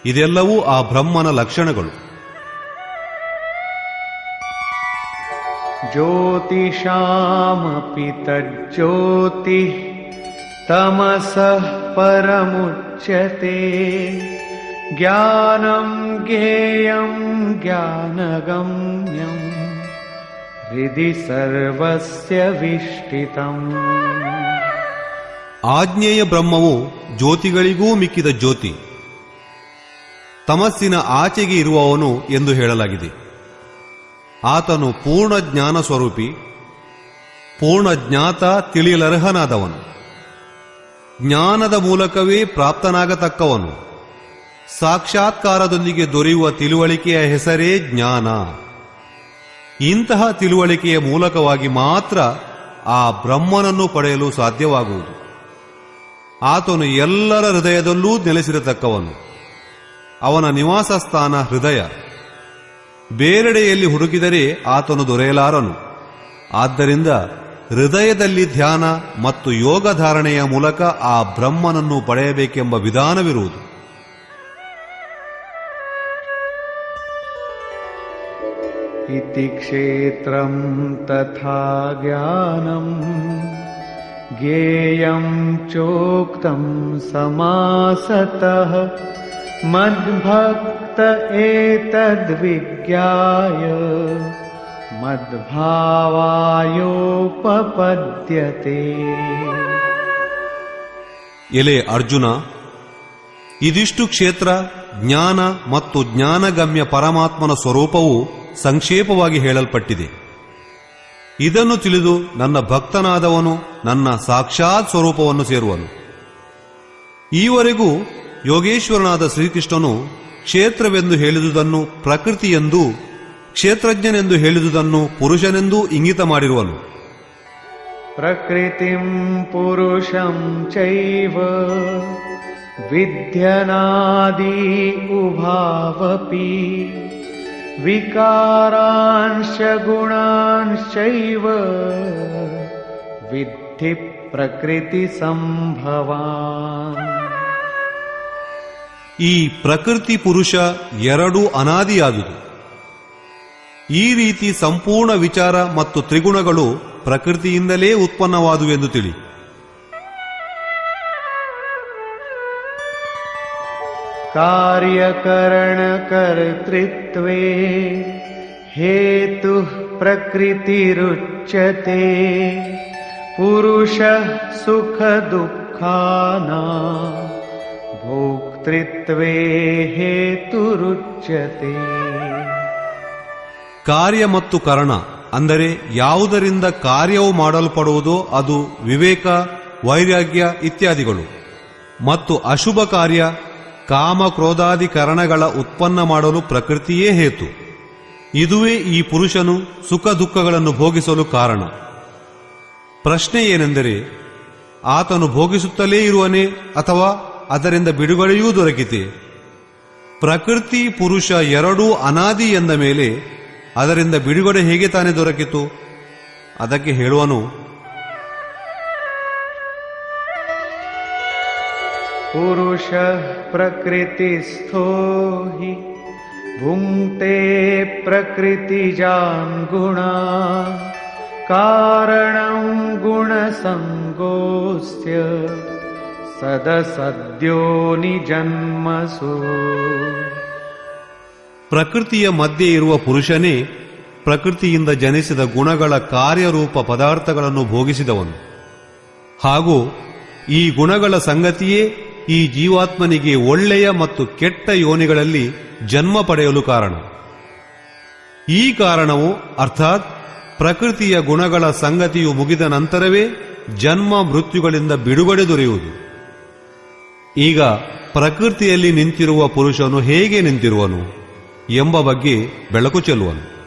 ಇದೆಲ್ಲವೂ ಆ ಬ್ರಹ್ಮನ ಲಕ್ಷಣಗಳು. ಜ್ಯೋತಿಷಾಮಪಿ ತಜ್ಜ್ಯೋತಿ ತಮಸಃ परमुच्यते ज्ञानं ज्ञेयं ज्ञानगम्यं हृदि सर्वस्य विष्ठितम्. ಆಜ್ಞೇಯ ಬ್ರಹ್ಮವು ಜ್ಯೋತಿಗಳಿಗೂ ಮಿಕ್ಕಿದ ಜ್ಯೋತಿ, ತಮಸ್ಸಿನ ಆಚೆಗೆ ಇರುವವನು ಎಂದು ಹೇಳಲಾಗಿದೆ. ಆತನು ಪೂರ್ಣ ಜ್ಞಾನ ಸ್ವರೂಪಿ, ಪೂರ್ಣ ಜ್ಞಾತ, ತಿಳಿಯಲರ್ಹನಾದವನು, ಜ್ಞಾನದ ಮೂಲಕವೇ ಪ್ರಾಪ್ತನಾಗತಕ್ಕವನು. ಸಾಕ್ಷಾತ್ಕಾರದೊಂದಿಗೆ ದೊರೆಯುವ ತಿಳುವಳಿಕೆಯ ಹೆಸರೇ ಜ್ಞಾನ. ಇಂತಹ ತಿಳುವಳಿಕೆಯ ಮೂಲಕವಾಗಿ ಮಾತ್ರ ಆ ಬ್ರಹ್ಮನನ್ನು ಪಡೆಯಲು ಸಾಧ್ಯವಾಗುವುದು. ಆತನು ಎಲ್ಲರ ಹೃದಯದಲ್ಲೂ ನೆಲೆಸಿರತಕ್ಕವನು. ಅವನ ನಿವಾಸ ಸ್ಥಾನ ಹೃದಯ. ಬೇರೆಡೆಯಲ್ಲಿ ಹುಡುಕಿದರೆ ಆತನು ದೊರೆಯಲಾರನು. ಆದ್ದರಿಂದ ಹೃದಯದಲ್ಲಿ ಧ್ಯಾನ ಮತ್ತು ಯೋಗ ಧಾರಣೆಯ ಮೂಲಕ ಆ ಬ್ರಹ್ಮನನ್ನು ಪಡೆಯಬೇಕೆಂಬ ವಿಧಾನವಿರುವುದು. इति क्षेत्रं तथा ज्ञानं ज्ञेयं चोक्तं समासतः मद्भक्त एतद्विज्ञाय मद्भावायोपपद्यते. ಎಲೆ ಅರ್ಜುನ, ಇದಿಷ್ಟು ಕ್ಷೇತ್ರ, ಜ್ಞಾನ ಮತ್ತು ಜ್ಞಾನಗಮ್ಯ ಪರಮಾತ್ಮನ ಸ್ವರೂಪವು ಸಂಕ್ಷೇಪವಾಗಿ ಹೇಳಲ್ಪಟ್ಟಿದೆ. ಇದನ್ನು ತಿಳಿದು ನನ್ನ ಭಕ್ತನಾದವನು ನನ್ನ ಸಾಕ್ಷಾತ್ ಸ್ವರೂಪವನ್ನು ಸೇರುವನು. ಈವರೆಗೂ ಯೋಗೇಶ್ವರನಾದ ಶ್ರೀಕೃಷ್ಣನು ಕ್ಷೇತ್ರವೆಂದು ಹೇಳಿದುದನ್ನು ಪ್ರಕೃತಿಯೆಂದೂ, ಕ್ಷೇತ್ರಜ್ಞನೆಂದು ಹೇಳಿದುದನ್ನು ಪುರುಷನೆಂದೂ ಇಂಗಿತ ಮಾಡಿರುವನು. ಪ್ರಕೃತಿಂ ಪುರುಷಂ ಚೈವ ವಿದ್ಯನಾದಿ ಉಭಾವಪಿ ವಿಕಾರಾಂಶ ಗುಣಾಂಶ್ಚೈವ ವಿದ್ಧಿ ಪ್ರಕೃತಿ ಸಂಭವಾನ್. ಈ ಪ್ರಕೃತಿ ಪುರುಷ ಎರಡೂ ಅನಾದಿಯಾದುದು. ಈ ರೀತಿ ಸಂಪೂರ್ಣ ವಿಚಾರ ಮತ್ತು ತ್ರಿಗುಣಗಳು ಪ್ರಕೃತಿಯಿಂದಲೇ ಉತ್ಪನ್ನವಾದುವೆಂದು ತಿಳಿ. ಕಾರ್ಯಕರಣಕರ್ತೃತ್ವೇ ಹೇತುಃ ಪ್ರಕೃತಿರುಚ್ಯತೆ ಪುರುಷಃ ಸುಖ ದುಃಖಾನಾಂ ಭೋಕ್ತೃತ್ವೇ ಹೇತುರುಚ್ಯತೆ. ಕಾರ್ಯ ಮತ್ತು ಕರಣ ಅಂದರೆ ಯಾವುದರಿಂದ ಕಾರ್ಯವು ಮಾಡಲ್ಪಡುವುದೋ ಅದು ವಿವೇಕ, ವೈರಾಗ್ಯ ಇತ್ಯಾದಿಗಳು. ಮತ್ತು ಅಶುಭ ಕಾರ್ಯ, ಕಾಮ ಕ್ರೋಧಾದಿ ಕರಣಗಳ ಉತ್ಪನ್ನ ಮಾಡಲು ಪ್ರಕೃತಿಯೇ ಹೇತು. ಇದುವೇ ಈ ಪುರುಷನು ಸುಖ ದುಃಖಗಳನ್ನು ಭೋಗಿಸಲು ಕಾರಣ. ಪ್ರಶ್ನೆ ಏನೆಂದರೆ, ಆತನು ಭೋಗಿಸುತ್ತಲೇ ಇರುವನೇ ಅಥವಾ ಅದರಿಂದ ಬಿಡುಗಡೆಯೂ ದೊರಕಿತೆ? ಪ್ರಕೃತಿ ಪುರುಷ ಎರಡೂ ಅನಾದಿ ಎಂದ ಮೇಲೆ ಅದರಿಂದ ಬಿಡುಗಡೆ ಹೇಗೆ ತಾನೇ ದೊರಕಿತು? ಅದಕ್ಕೆ ಹೇಳುವನು, ಪುರುಷ ಪ್ರಕೃತಿಸ್ಥೋ ಹಿ ಭುಂಕ್ತೆ ಪ್ರಕೃತಿಜಾನ್ ಗುಣಾನ್ ಕಾರಣಂ ಗುಣಸಂಗೋಸ್ಯ ಸದಸದ್ಯೋನಿ ಜನ್ಮಸು. ಪ್ರಕೃತಿಯ ಮಧ್ಯೆ ಇರುವ ಪುರುಷನೇ ಪ್ರಕೃತಿಯಿಂದ ಜನಿಸಿದ ಗುಣಗಳ ಕಾರ್ಯರೂಪ ಪದಾರ್ಥಗಳನ್ನು ಭೋಗಿಸಿದವನು. ಹಾಗೂ ಈ ಗುಣಗಳ ಸಂಗತಿಯೇ ಈ ಜೀವಾತ್ಮನಿಗೆ ಒಳ್ಳೆಯ ಮತ್ತು ಕೆಟ್ಟ ಯೋನಿಗಳಲ್ಲಿ ಜನ್ಮ ಪಡೆಯಲು ಕಾರಣ. ಈ ಕಾರಣವು ಅರ್ಥಾತ್ ಪ್ರಕೃತಿಯ ಗುಣಗಳ ಸಂಗತಿಯು ಮುಗಿದ ನಂತರವೇ ಜನ್ಮ ಮೃತ್ಯುಗಳಿಂದ ಬಿಡುಗಡೆ ದೊರೆಯುವುದು. ಈಗ ಪ್ರಕೃತಿಯಲ್ಲಿ ನಿಂತಿರುವ ಪುರುಷನು ಹೇಗೆ ನಿಂತಿರುವನು ಎಂಬ ಬಗ್ಗೆ ಬೆಳಕು ಚೆಲ್ಲುವನು.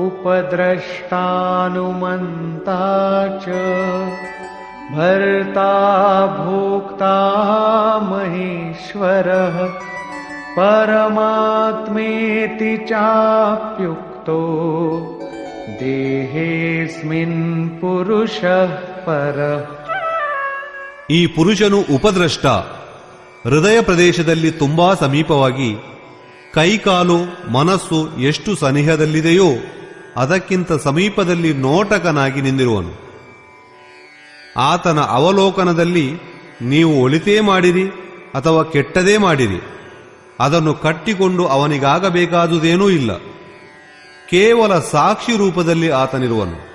ಉಪದ್ರಷ್ಟಾನುಮಂತಾ ಚ ಭರ್ತಾ ಭೋಕ್ತಾ ಮಹೇಶ್ವರಃ ಪರಮಾತ್ಮೇತಿ ಚಾಪ್ಯುಕ್ತೋ ದೇಹೇಸ್ಮಿನ್ ಪುರುಷಃ ಪರಃ. ಈ ಪುರುಷನು ಉಪದ್ರಷ್ಟ, ಹೃದಯ ಪ್ರದೇಶದಲ್ಲಿ ತುಂಬಾ ಸಮೀಪವಾಗಿ ಕೈಕಾಲು ಮನಸ್ಸು ಎಷ್ಟು ಸನಿಹದಲ್ಲಿದೆಯೋ ಅದಕ್ಕಿಂತ ಸಮೀಪದಲ್ಲಿ ನೋಟಕನಾಗಿ ನಿಂದಿರುವನು. ಆತನ ಅವಲೋಕನದಲ್ಲಿ ನೀವು ಒಳಿತೇ ಮಾಡಿರಿ ಅಥವಾ ಕೆಟ್ಟದೇ ಮಾಡಿರಿ, ಅದನ್ನು ಕಟ್ಟಿಕೊಂಡು ಅವನಿಗಾಗಬೇಕಾದುದೇನೂ ಇಲ್ಲ. ಕೇವಲ ಸಾಕ್ಷಿ ರೂಪದಲ್ಲಿ ಆತನಿರುವನು.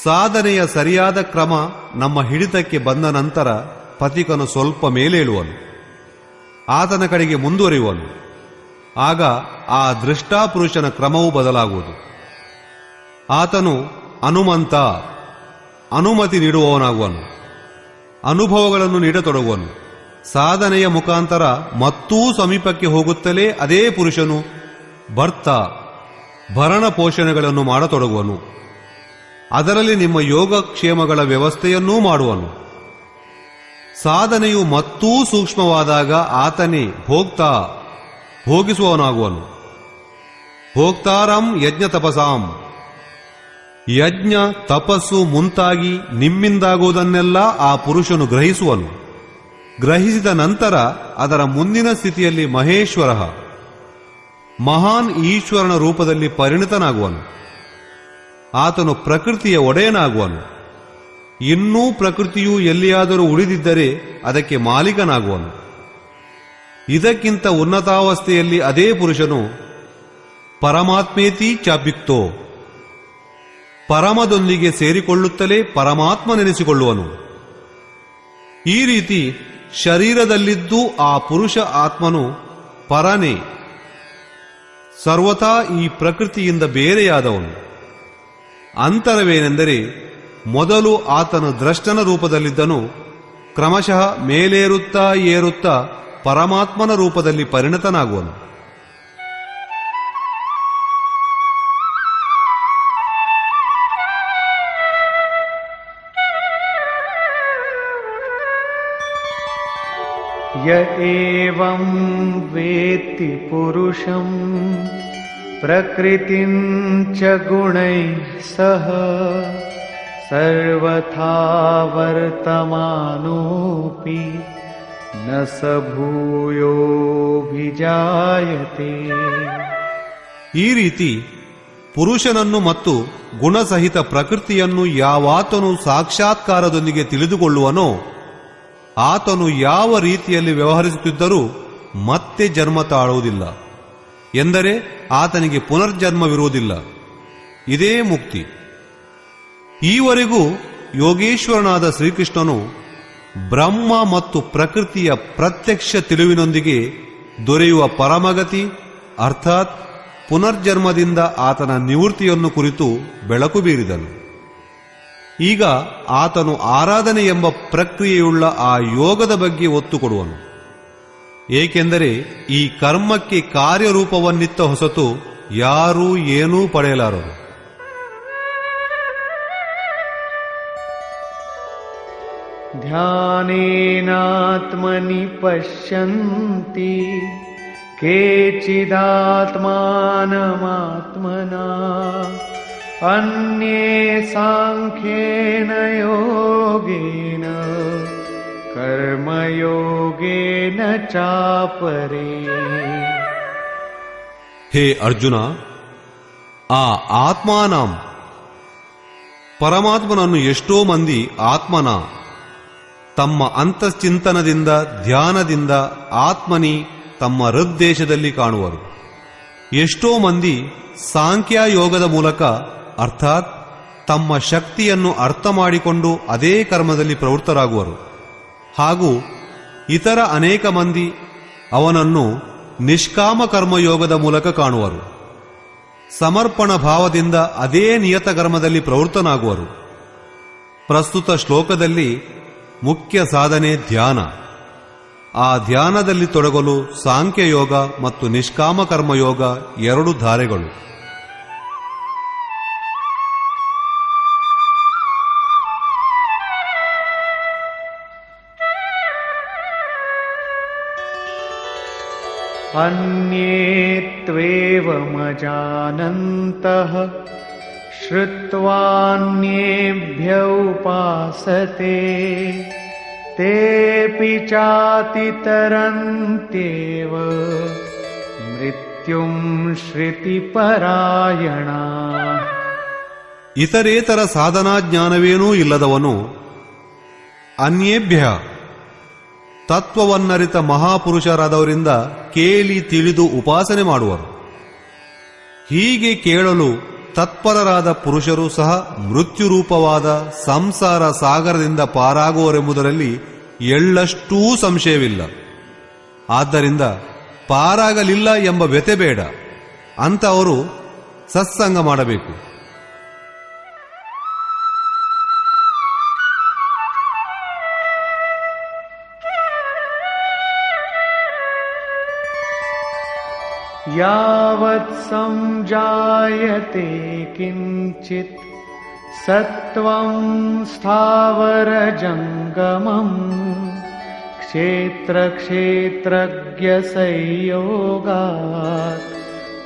ಸಾಧನೆಯ ಸರಿಯಾದ ಕ್ರಮ ನಮ್ಮ ಹಿಡಿತಕ್ಕೆ ಬಂದ ನಂತರ ಪಥಿಕನು ಸ್ವಲ್ಪ ಮೇಲೇಳುವನು, ಆತನ ಕಡೆಗೆ ಮುಂದುವರಿಯುವನು. ಆಗ ಆ ದೃಷ್ಟಾಪುರುಷನ ಕ್ರಮವೂ ಬದಲಾಗುವುದು. ಆತನು ಹನುಮಂತ, ಅನುಮತಿ ನೀಡುವವನಾಗುವನು, ಅನುಭವಗಳನ್ನು ನೀಡತೊಡಗುವನು. ಸಾಧನೆಯ ಮುಖಾಂತರ ಮತ್ತೂ ಸಮೀಪಕ್ಕೆ ಹೋಗುತ್ತಲೇ ಅದೇ ಪುರುಷನು ಭರಣ ಪೋಷಣೆಗಳನ್ನು ಮಾಡತೊಡಗುವನು. ಅದರಲ್ಲಿ ನಿಮ್ಮ ಯೋಗಕ್ಷೇಮಗಳ ವ್ಯವಸ್ಥೆಯನ್ನೂ ಮಾಡುವನು. ಸಾಧನೆಯು ಮತ್ತೂ ಸೂಕ್ಷ್ಮವಾದಾಗ ಆತನೇ ಭೋಗಿಸುವವನಾಗುವನು. ಭೋಕ್ತಾರಂ ಯಜ್ಞ ತಪಸಾಂ, ಯಜ್ಞ ತಪಸ್ಸು ಮುಂತಾಗಿ ನಿಮ್ಮಿಂದಾಗುವುದನ್ನೆಲ್ಲ ಆ ಪುರುಷನು ಗ್ರಹಿಸುವನು. ಗ್ರಹಿಸಿದ ನಂತರ ಅದರ ಮುಂದಿನ ಸ್ಥಿತಿಯಲ್ಲಿ ಮಹೇಶ್ವರ, ಮಹಾನ್ ಈಶ್ವರನ ರೂಪದಲ್ಲಿ ಪರಿಣಿತನಾಗುವನು. ಆತನು ಪ್ರಕೃತಿಯ ಒಡೆಯನಾಗುವನು. ಇನ್ನೂ ಪ್ರಕೃತಿಯು ಎಲ್ಲಿಯಾದರೂ ಉಳಿದಿದ್ದರೆ ಅದಕ್ಕೆ ಮಾಲೀಕನಾಗುವನು. ಇದಕ್ಕಿಂತ ಉನ್ನತಾವಸ್ಥೆಯಲ್ಲಿ ಅದೇ ಪುರುಷನು ಪರಮಾತ್ಮೇತಿ ಚಾಪ್ಯುಕ್ತೋ, ಪರಮದೊಂದಿಗೆ ಸೇರಿಕೊಳ್ಳುತ್ತಲೇ ಪರಮಾತ್ಮನೆನಿಸಿಕೊಳ್ಳುವನು. ಈ ರೀತಿ ಶರೀರದಲ್ಲಿದ್ದು ಆ ಪುರುಷ ಆತ್ಮನು ಪರನೇ, ಸರ್ವಥಾ ಈ ಪ್ರಕೃತಿಯಿಂದ ಬೇರೆಯಾದವನು. ಅಂತರವೇನೆಂದರೆ, ಮೊದಲು ಆತನು ದ್ರಷ್ಟನ ರೂಪದಲ್ಲಿದ್ದನು, ಕ್ರಮಶಃ ಮೇಲೇರುತ್ತಾ ಏರುತ್ತಾ ಪರಮಾತ್ಮನ ರೂಪದಲ್ಲಿ ಪರಿಣತನಾಗುವನು. ಯ ಏವಂ ವೇತ್ತಿ ಪುರುಷಂ ಪ್ರಕೃತಿಂ ಚ ಗುಣೈಃ ಸಹ ಸರ್ವಥಾ ವರ್ತಮಾನೋಪಿ ನ ಸ ಭೂಯೋಭಿಜಾಯತೆ. ಈ ರೀತಿ ಪುರುಷನನ್ನು ಮತ್ತು ಗುಣಸಹಿತ ಪ್ರಕೃತಿಯನ್ನು ಯಾವಾತನು ಸಾಕ್ಷಾತ್ಕಾರದೊಂದಿಗೆ ತಿಳಿದುಕೊಳ್ಳುವನೋ ಆತನು ಯಾವ ರೀತಿಯಲ್ಲಿ ವ್ಯವಹರಿಸುತ್ತಿದ್ದರೂ ಮತ್ತೆ ಜನ್ಮ ತಾಳುವುದಿಲ್ಲ. ಎಂದರೆ ಆತನಿಗೆ ಪುನರ್ಜನ್ಮವಿರುವುದಿಲ್ಲ. ಇದೇ ಮುಕ್ತಿ. ಈವರೆಗೂ ಯೋಗೇಶ್ವರನಾದ ಶ್ರೀಕೃಷ್ಣನು ಬ್ರಹ್ಮ ಮತ್ತು ಪ್ರಕೃತಿಯ ಪ್ರತ್ಯಕ್ಷ ತಿಳಿವಿನೊಂದಿಗೆ ದೊರೆಯುವ ಪರಮಗತಿ ಅರ್ಥಾತ್ ಪುನರ್ಜನ್ಮದಿಂದ ಆತನ ನಿವೃತ್ತಿಯನ್ನು ಕುರಿತು ಬೆಳಕು ಬೀರಿದನು. ಈಗ ಆತನು ಆರಾಧನೆ ಎಂಬ ಪ್ರಕ್ರಿಯೆಯುಳ್ಳ ಆ ಯೋಗದ ಬಗ್ಗೆ ಒತ್ತು ಕೊಡುವನು. ಏಕೆಂದರೆ ಈ ಕರ್ಮಕ್ಕೆ ಕಾರ್ಯರೂಪವನ್ನಿತ್ತ ಹೊಸತು ಯಾರೂ ಏನೂ ಪಡೆಯಲಾರರು. ಧ್ಯಾನೇನಾತ್ಮನಿ ಪಶ್ಯಂತಿ ಕೇಚಿದಾತ್ಮಾನಮಾತ್ಮನಾ ಅನ್ಯೇ ಸಾಂಖ್ಯೇನ ಯೋಗೇನ ಕರ್ಮಯೋಗೇನ ಚಾಪರೇ. ಹೇ ಅರ್ಜುನ, ಆ ಆತ್ಮಾನಂ ಪರಮಾತ್ಮನನ್ನು ಎಷ್ಟೋ ಮಂದಿ ಆತ್ಮನ ತಮ್ಮ ಅಂತಶ್ಚಿಂತನದಿಂದ ಧ್ಯಾನದಿಂದ ಆತ್ಮನಿ ತಮ್ಮ ಹೃದ್ದೇಶದಲ್ಲಿ ಕಾಣುವರು. ಎಷ್ಟೋ ಮಂದಿ ಸಾಂಖ್ಯಯೋಗದ ಮೂಲಕ ಅರ್ಥಾತ್ ತಮ್ಮ ಶಕ್ತಿಯನ್ನು ಅರ್ಥ ಮಾಡಿಕೊಂಡು ಅದೇ ಕರ್ಮದಲ್ಲಿ ಪ್ರವೃತ್ತರಾಗುವರು. ಹಾಗೂ ಇತರ ಅನೇಕ ಮಂದಿ ಅವನನ್ನು ನಿಷ್ಕಾಮ ಕರ್ಮಯೋಗದ ಮೂಲಕ ಕಾಣುವರು. ಸಮರ್ಪಣ ಭಾವದಿಂದ ಅದೇ ನಿಯತ ಕರ್ಮದಲ್ಲಿ ಪ್ರವೃತ್ತನಾಗುವರು. ಪ್ರಸ್ತುತ ಶ್ಲೋಕದಲ್ಲಿ ಮುಖ್ಯ ಸಾಧನೆ ಧ್ಯಾನ. ಆ ಧ್ಯಾನದಲ್ಲಿ ತೊಡಗಲು ಸಾಂಖ್ಯಯೋಗ ಮತ್ತು ನಿಷ್ಕಾಮ ಕರ್ಮಯೋಗ ಎರಡು ಧಾರೆಗಳು. ಅನ್ಯೇ ತ್ವೇವಮಜಾನಂತಃ ಶ್ರುತ್ವಾನ್ಯೇಭ್ಯ ಉಪಾಸತೆ ತೇಪಿ ಚಾತಿತರಂತ್ಯೇವ मृत्युं श्रुतिपरायणा ಇತರೇತರ ಸಾಧನಾ ಜ್ಞಾನವೇನೂ ಇಲ್ಲದವನು ಅನ್ಯೇಭ್ಯ ತತ್ವವನ್ನರಿತ ಮಹಾಪುರುಷರಾದವರಿಂದ ಕೇಳಿ ತಿಳಿದು ಉಪಾಸನೆ ಮಾಡುವರು. ಹೀಗೆ ಕೇಳಲು ತತ್ಪರರಾದ ಪುರುಷರು ಸಹ ಮೃತ್ಯುರೂಪವಾದ ಸಂಸಾರ ಸಾಗರದಿಂದ ಪಾರಾಗುವರೆಂಬುದರಲ್ಲಿ ಎಳ್ಳಷ್ಟೂ ಸಂಶಯವಿಲ್ಲ. ಆದ್ದರಿಂದ ಪಾರಾಗಲಿಲ್ಲ ಎಂಬ ವ್ಯತೆ ಬೇಡ. ಅಂತವರು ಸತ್ಸಂಗ ಮಾಡಬೇಕು. यावत् संजायते किंचित् सत्वं स्थावरजंगमम् क्षेत्रक्षेत्रज्ञसंयोगात्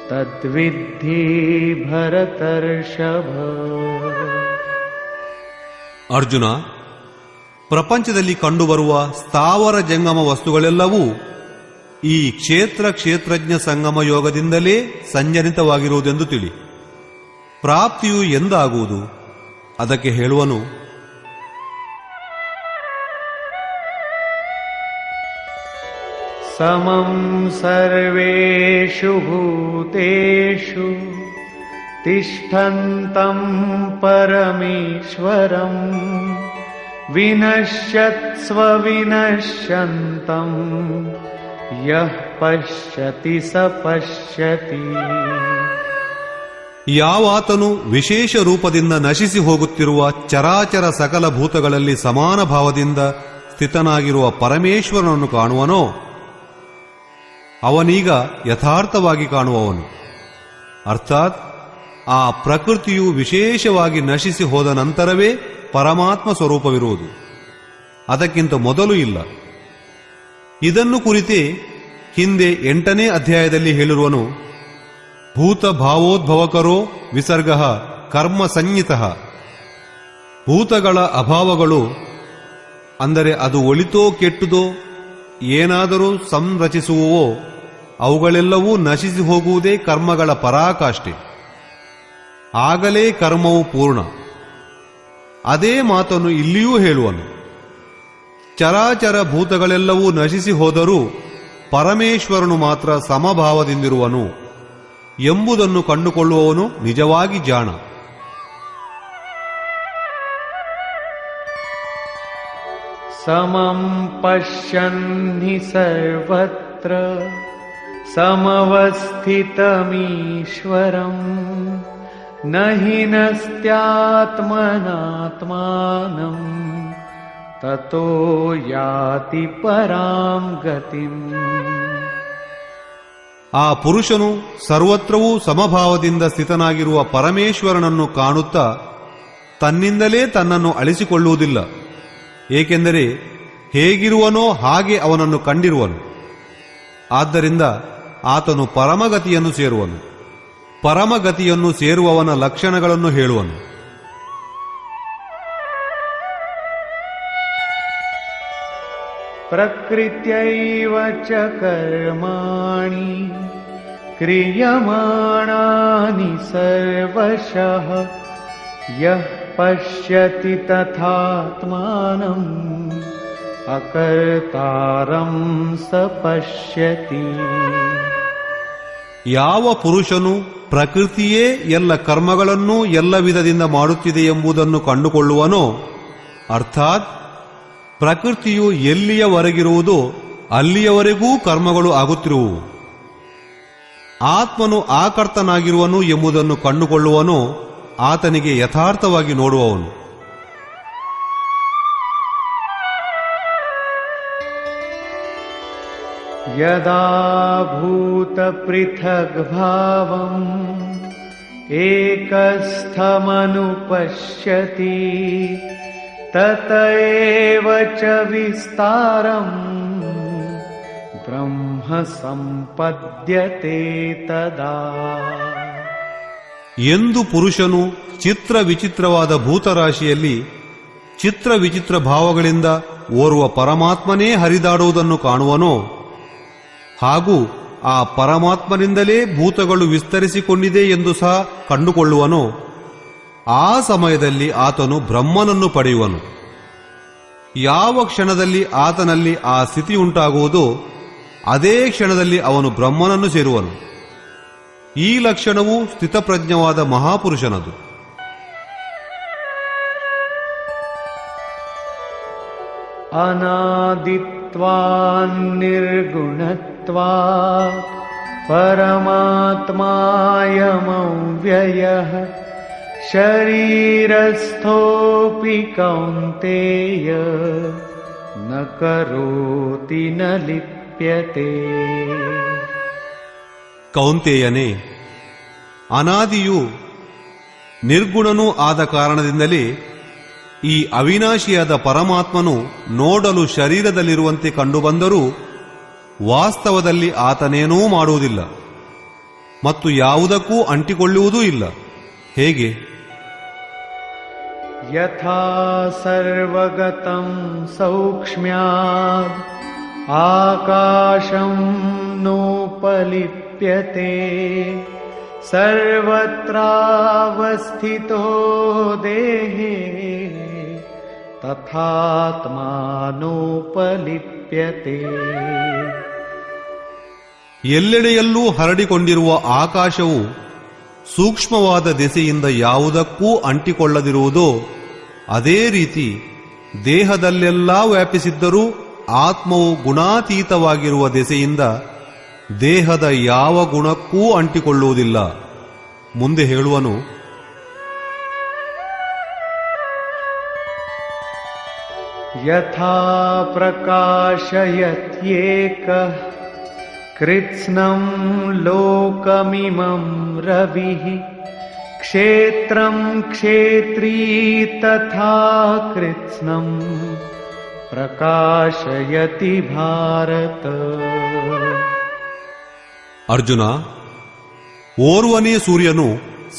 तद्विद्धि भरतर्षभ. ಅರ್ಜುನ, ಪ್ರಪಂಚದಲ್ಲಿ ಕಂಡುಬರುವ ಸ್ಥಾವರ ಜಂಗಮ ವಸ್ತುಗಳೆಲ್ಲವೂ ಈ ಕ್ಷೇತ್ರಜ್ಞ ಸಂಗಮ ಯೋಗದಿಂದಲೇ ಸಂಜನಿತವಾಗಿರುವುದೆಂದು ತಿಳಿ. ಪ್ರಾಪ್ತಿಯು ಎಂದಾಗುವುದು? ಅದಕ್ಕೆ ಹೇಳುವನು, समं सर्वेषु भूतेषु तिष्ठन्तं परमेश्वरं विनश्यत्स्व विनश्यन्तं यः पश्यति स पश्यति. ಯಾವಾತನು ವಿಶೇಷ ರೂಪದಿಂದ ನಶಿಸಿ ಹೋಗುತ್ತಿರುವ ಚರಾಚರ ಸಕಲ ಭೂತಗಳಲ್ಲಿ ಸಮಾನ ಭಾವದಿಂದ ಸ್ಥಿತನಾಗಿರುವ ಪರಮೇಶ್ವರನನ್ನು ಕಾಣುವನೋ ಅವನೀಗ ಯಥಾರ್ಥವಾಗಿ ಕಾಣುವವನು. ಅರ್ಥಾತ್ ಆ ಪ್ರಕೃತಿಯು ವಿಶೇಷವಾಗಿ ನಶಿಸಿ ಹೋದ ನಂತರವೇ ಪರಮಾತ್ಮ ಸ್ವರೂಪವಿರುವುದು, ಅದಕ್ಕಿಂತ ಮೊದಲು ಇಲ್ಲ. ಇದನ್ನು ಕುರಿತೇ ಹಿಂದೆ 8ನೇ ಅಧ್ಯಾಯದಲ್ಲಿ ಹೇಳಿರುವನು, ಭೂತ ಭಾವೋದ್ಭವಕರೋ ವಿಸರ್ಗ ಕರ್ಮ ಸಂಹಿತ. ಭೂತಗಳ ಅಭಾವಗಳು, ಅಂದರೆ ಅದು ಒಳಿತೋ ಕೆಟ್ಟುದೋ ಏನಾದರೂ ಸಂರಚಿಸುವವೋ ಅವುಗಳೆಲ್ಲವೂ ನಶಿಸಿ ಹೋಗುವುದೇ ಕರ್ಮಗಳ ಪರಾಕಾಷ್ಠೆ. ಆಗಲೇ ಕರ್ಮವು ಪೂರ್ಣ. ಅದೇ ಮಾತನ್ನು ಇಲ್ಲಿಯೂ ಹೇಳುವನು. ಚರಾಚರ ಭೂತಗಳೆಲ್ಲವೂ ನಶಿಸಿ ಹೋದರೂ ಪರಮೇಶ್ವರನು ಮಾತ್ರ ಸಮಭಾವದಿಂದಿರುವನು ಎಂಬುದನ್ನು ಕಂಡುಕೊಳ್ಳುವವನು ನಿಜವಾಗಿ ಜಾಣ. समं पश्यन् हि सर्वत्र समवस्थितमीश्वरम् न हि नस्त्यात्मनात्मानं ततो याति परां गतिम्. ಆ ಪುರುಷನು ಸರ್ವತ್ರವೂ ಸಮಭಾವದಿಂದ ಸ್ಥಿತನಾಗಿರುವ ಪರಮೇಶ್ವರನನ್ನು ಕಾಣುತ್ತಾ ತನ್ನಿಂದಲೇ ತನ್ನನ್ನು ಅಳಿಸಿಕೊಳ್ಳುವುದಿಲ್ಲ. ಏಕೆಂದರೆ ಹೇಗಿರುವನೋ ಹಾಗೆ ಅವನನ್ನು ಕಂಡಿರುವನು. ಆದ್ದರಿಂದ ಆತನು ಪರಮಗತಿಯನ್ನು ಸೇರುವನು. ಪರಮಗತಿಯನ್ನು ಸೇರುವವನ ಲಕ್ಷಣಗಳನ್ನು ಹೇಳುವನು. ಪ್ರಕೃತ್ಯೈವ ಚ ಕರ್ಮಾಣಿ ಕ್ರಿಯಮಾಣಾನಿ ಸರ್ವಶಃ ಯಃ ಪಶ್ಯತಿ ತಥಾತ್ಮಾನಂ ಅಕರ್ತಾರಂ ಸ ಪಶ್ಯತಿ. ಯಾವ ಪುರುಷನು ಪ್ರಕೃತಿಯೇ ಎಲ್ಲ ಕರ್ಮಗಳನ್ನೂ ಎಲ್ಲ ವಿಧದಿಂದ ಮಾಡುತ್ತಿದೆ ಎಂಬುದನ್ನು ಕಂಡುಕೊಳ್ಳುವನೋ, ಅರ್ಥಾತ್ ಪ್ರಕೃತಿಯು ಎಲ್ಲಿಯವರೆಗಿರುವುದೋ ಅಲ್ಲಿಯವರೆಗೂ ಕರ್ಮಗಳು ಆಗುತ್ತಿರುವುವು. ಆತ್ಮನು ಆಕರ್ತನಾಗಿರುವನು ಎಂಬುದನ್ನು ಕಂಡುಕೊಳ್ಳುವನೋ ಆತನಿಗೆ ಯಥಾರ್ಥವಾಗಿ ನೋಡುವವನು. ಯದಾ ಭೂತ ಪೃಥಗ್ ಭಾವಂ ಏಕಸ್ಥಮನುಪಶ್ಯತಿ ತತಏವ ಚ ವಿಸ್ತಾರಂ ಬ್ರಹ್ಮ ಸಂಪದ್ಯತೆ ತದಾ. ಎಂದು ಪುರುಷನು ಚಿತ್ರ ವಿಚಿತ್ರವಾದ ಭೂತರಾಶಿಯಲ್ಲಿ ಚಿತ್ರ ವಿಚಿತ್ರ ಭಾವಗಳಿಂದ ಓರ್ವ ಪರಮಾತ್ಮನೇ ಹರಿದಾಡುವುದನ್ನು ಕಾಣುವನೋ, ಹಾಗೂ ಆ ಪರಮಾತ್ಮನಿಂದಲೇ ಭೂತಗಳು ವಿಸ್ತರಿಸಿಕೊಂಡಿದೆ ಎಂದು ಸಹ ಕಂಡುಕೊಳ್ಳುವನೋ ಆ ಸಮಯದಲ್ಲಿ ಆತನು ಬ್ರಹ್ಮನನ್ನು ಪಡೆಯುವನು. ಯಾವ ಕ್ಷಣದಲ್ಲಿ ಆತನಲ್ಲಿ ಆ ಸ್ಥಿತಿ ಉಂಟಾಗುವುದೋ ಅದೇ ಕ್ಷಣದಲ್ಲಿ ಅವನು ಬ್ರಹ್ಮನನ್ನು ಸೇರುವನು. ಈ ಲಕ್ಷಣವು ಸ್ಥಿತಪ್ರಜ್ಞವಾದ ಮಹಾಪುರುಷನದು. ಅನಾದಿತ್ವಾನ್ನಿರ್ಗುಣತ್ವಾತ್ ಪರಮಾತ್ಮಾಯಮವ್ಯಯಃ ಶರೀರಸ್ಥೋಪಿ ಕೌಂತೇಯ ನ ಕರೋತಿ ನ ಲಿಪ್ಯತೆ. ಕೌಂತೇಯನೇ, ಅನಾದಿಯೂ ನಿರ್ಗುಣನೂ ಆದ ಕಾರಣದಿಂದಲೇ ಈ ಅವಿನಾಶಿಯಾದ ಪರಮಾತ್ಮನು ನೋಡಲು ಶರೀರದಲ್ಲಿರುವಂತೆ ಕಂಡುಬಂದರೂ ವಾಸ್ತವದಲ್ಲಿ ಆತನೇನೂ ಮಾಡುವುದಿಲ್ಲ ಮತ್ತು ಯಾವುದಕ್ಕೂ ಅಂಟಿಕೊಳ್ಳುವುದೂ ಇಲ್ಲ. ಹೇಗೆ? ಯಥಾ ಸರ್ವಗತಂ ಸೌಕ್ಷ್ಮ್ಯಾದ್ ಆಕಾಶಂ ನೋಪಲಿಪ್ಯತೆ ಸರ್ವತ್ರಾವಸ್ಥಿತೋ ದೇಹೇ ತಥಾತ್ಮಾನೋಪಲಿಪ್ಯತೆ. ಎಲ್ಲೆಡೆಯಲ್ಲೂ ಹರಡಿಕೊಂಡಿರುವ ಆಕಾಶವು ಸೂಕ್ಷ್ಮವಾದ ದೆಸೆಯಿಂದ ಯಾವುದಕ್ಕೂ ಅಂಟಿಕೊಳ್ಳದಿರುವುದೋ ಅದೇ ರೀತಿ ದೇಹದಲ್ಲೆಲ್ಲ ವ್ಯಾಪಿಸಿದ್ದರೂ ಆತ್ಮವು ಗುಣಾತೀತವಾಗಿರುವ ದೆಸೆಯಿಂದ ದೇಹದ ಯಾವ ಗುಣಕ್ಕೂ ಅಂಟಿಕೊಳ್ಳುವುದಿಲ್ಲ. ಮುಂದೆ ಹೇಳುವನು, ಯಥಾ ಪ್ರಕಾಶಯತ್ಯೇಕಃ ಕೃತ್ಸ್ನಂ ಲೋಕಮಿಮಂ ರವಿಃ ಕ್ಷೇತ್ರಂ ಕ್ಷೇತ್ರೀ ತಥಾ ಕೃತ್ಸ್ನಂ ಪ್ರಕಾಶಯತಿ ಭಾರತ. ಅರ್ಜುನ, ಓರ್ವನೇ ಸೂರ್ಯನು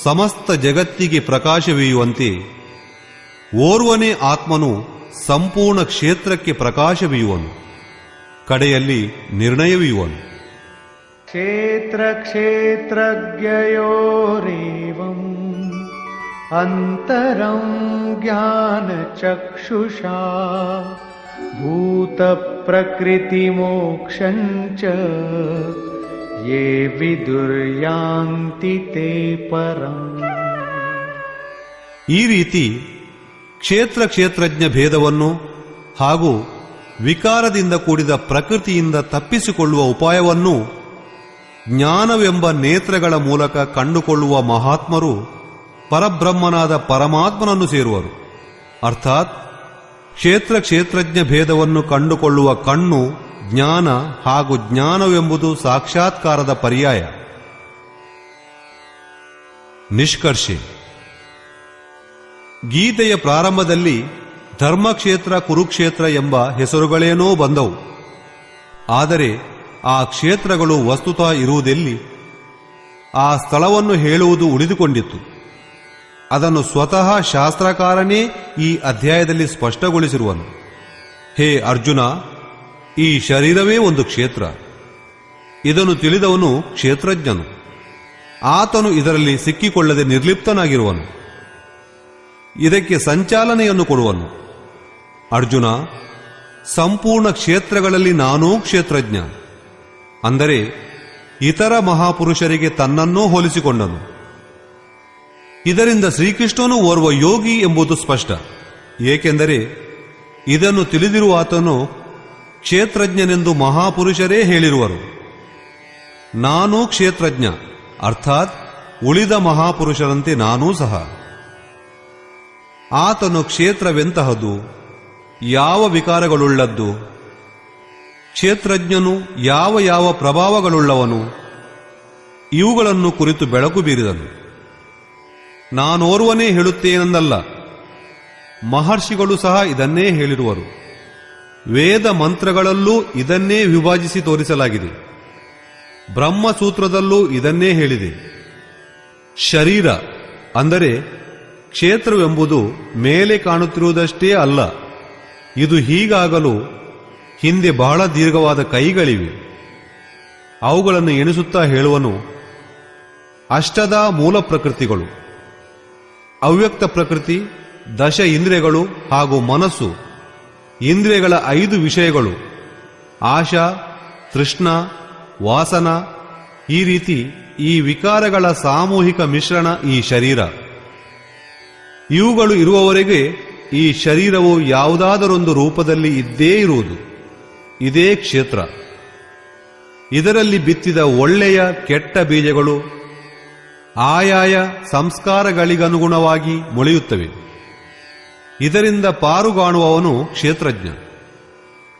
ಸಮಸ್ತ ಜಗತ್ತಿಗೆ ಪ್ರಕಾಶವೀಯುವಂತೆ ಓರ್ವನೇ ಆತ್ಮನು ಸಂಪೂರ್ಣ ಕ್ಷೇತ್ರಕ್ಕೆ ಪ್ರಕಾಶವೀಯುವನು, ಕಡೆಯಲ್ಲಿ ನಿರ್ಣಯವೀಯುವನು. ಕ್ಷೇತ್ರ ಕ್ಷೇತ್ರಜ್ಞಯೋರೇವಂ ಅಂತರಂ ಜ್ಞಾನ ಚಕ್ಷುಷಾ ಭೂತ ಪ್ರಕೃತಿ ಮೋಕ್ಷಂಚ ಯೇ ವಿದುರ್ಯಾಂತಿ ತೇ ಪರಂ. ಈ ರೀತಿ ಕ್ಷೇತ್ರ ಕ್ಷೇತ್ರಜ್ಞ ಭೇದವನ್ನು ಹಾಗೂ ವಿಕಾರದಿಂದ ಕೂಡಿದ ಪ್ರಕೃತಿಯಿಂದ ತಪ್ಪಿಸಿಕೊಳ್ಳುವ ಉಪಾಯವನ್ನು ಜ್ಞಾನವೆಂಬ ನೇತ್ರಗಳ ಮೂಲಕ ಕಂಡುಕೊಳ್ಳುವ ಮಹಾತ್ಮರು ಪರಬ್ರಹ್ಮನಾದ ಪರಮಾತ್ಮನನ್ನು ಸೇರುವರು. ಅರ್ಥಾತ್ ಕ್ಷೇತ್ರ ಕ್ಷೇತ್ರಜ್ಞ ಭೇದವನ್ನು ಕಂಡುಕೊಳ್ಳುವ ಕಣ್ಣು ಜ್ಞಾನ ಹಾಗೂ ಜ್ಞಾನವೆಂಬುದು ಸಾಕ್ಷಾತ್ಕಾರದ ಪರ್ಯಾಯ. ನಿಷ್ಕರ್ಷೆ: ಗೀತೆಯ ಪ್ರಾರಂಭದಲ್ಲಿ ಧರ್ಮಕ್ಷೇತ್ರ ಕುರುಕ್ಷೇತ್ರ ಎಂಬ ಹೆಸರುಗಳೇನೋ ಬಂದವು. ಆದರೆ ಆ ಕ್ಷೇತ್ರಗಳು ವಸ್ತುತಃ ಇರುವುದೆಲ್ಲಿ? ಆ ಸ್ಥಳವನ್ನು ಹೇಳುವುದು ಉಳಿದುಕೊಂಡಿತ್ತು. ಅದನ್ನು ಸ್ವತಃ ಶಾಸ್ತ್ರಕಾರನೇ ಈ ಅಧ್ಯಾಯದಲ್ಲಿ ಸ್ಪಷ್ಟಗೊಳಿಸಿರುವನು. ಹೇ ಅರ್ಜುನ, ಈ ಶರೀರವೇ ಒಂದು ಕ್ಷೇತ್ರ. ಇದನ್ನು ತಿಳಿದವನು ಕ್ಷೇತ್ರಜ್ಞನು. ಆತನು ಇದರಲ್ಲಿ ಸಿಕ್ಕಿಕೊಳ್ಳದೆ ನಿರ್ಲಿಪ್ತನಾಗಿರುವನು. ಇದಕ್ಕೆ ಸಂಚಾಲನೆಯನ್ನು ಕೊಡುವನು. ಅರ್ಜುನ, ಸಂಪೂರ್ಣ ಕ್ಷೇತ್ರಗಳಲ್ಲಿ ನಾನೂ ಕ್ಷೇತ್ರಜ್ಞ. ಅಂದರೆ ಇತರ ಮಹಾಪುರುಷರಿಗೆ ತನ್ನನ್ನೂ ಹೋಲಿಸಿಕೊಂಡನು. ಇದರಿಂದ ಶ್ರೀಕೃಷ್ಣನು ಓರ್ವ ಯೋಗಿ ಎಂಬುದು ಸ್ಪಷ್ಟ. ಏಕೆಂದರೆ ಇದನ್ನು ತಿಳಿದಿರುವ ಆತನು ಕ್ಷೇತ್ರಜ್ಞನೆಂದು ಮಹಾಪುರುಷರೇ ಹೇಳಿರುವರು. ನಾನೂ ಕ್ಷೇತ್ರಜ್ಞ, ಅರ್ಥಾತ್ ಉಳಿದ ಮಹಾಪುರುಷರಂತೆ ನಾನೂ ಸಹ. ಆತನು ಕ್ಷೇತ್ರವೆಂತಹದು, ಯಾವ ವಿಕಾರಗಳುಳ್ಳದ್ದು, ಕ್ಷೇತ್ರಜ್ಞನು ಯಾವ ಯಾವ ಪ್ರಭಾವಗಳುಳ್ಳವನು, ಇವುಗಳನ್ನು ಕುರಿತು ಬೆಳಕು ಬೀರಿದನು. ನಾನೋರ್ವನೇ ಹೇಳುತ್ತೇನೆಂದಲ್ಲ, ಮಹರ್ಷಿಗಳು ಸಹ ಇದನ್ನೇ ಹೇಳಿರುವರು. ವೇದ ಮಂತ್ರಗಳಲ್ಲೂ ಇದನ್ನೇ ವಿಭಜಿಸಿ ತೋರಿಸಲಾಗಿದೆ. ಬ್ರಹ್ಮಸೂತ್ರದಲ್ಲೂ ಇದನ್ನೇ ಹೇಳಿದೆ. ಶರೀರ ಅಂದರೆ ಕ್ಷೇತ್ರವೆಂಬುದು ಮೇಲೆ ಕಾಣುತ್ತಿರುವುದಷ್ಟೇ ಅಲ್ಲ. ಇದು ಹೀಗಾಗಲು ಹಿಂದೆ ಬಹಳ ದೀರ್ಘವಾದ ಕೈಗಳಿವೆ. ಅವುಗಳನ್ನು ಎಣಿಸುತ್ತಾ ಹೇಳುವನು, ಅಷ್ಟದ ಮೂಲ ಪ್ರಕೃತಿಗಳು, ಅವ್ಯಕ್ತ ಪ್ರಕೃತಿ, ದಶ ಇಂದ್ರಿಯಗಳು ಹಾಗೂ ಮನಸ್ಸು, ಇಂದ್ರಿಯಗಳ 5 ವಿಷಯಗಳು, ಆಶಾ, ತೃಷ್ಣ, ವಾಸನ, ಈ ರೀತಿ ಈ ವಿಕಾರಗಳ ಸಾಮೂಹಿಕ ಮಿಶ್ರಣ ಈ ಶರೀರ. ಇವುಗಳು ಇರುವವರೆಗೆ ಈ ಶರೀರವು ಯಾವುದಾದರೊಂದು ರೂಪದಲ್ಲಿ ಇದ್ದೇ ಇರುವುದು. ಇದೇ ಕ್ಷೇತ್ರ. ಇದರಲ್ಲಿ ಬಿತ್ತಿದ ಒಳ್ಳೆಯ ಕೆಟ್ಟ ಬೀಜಗಳು ಆಯಾಯ ಸಂಸ್ಕಾರಗಳಿಗನುಗುಣವಾಗಿ ಮೊಳೆಯುತ್ತವೆ. ಇದರಿಂದ ಪಾರುಗಾಣುವವನು ಕ್ಷೇತ್ರಜ್ಞ.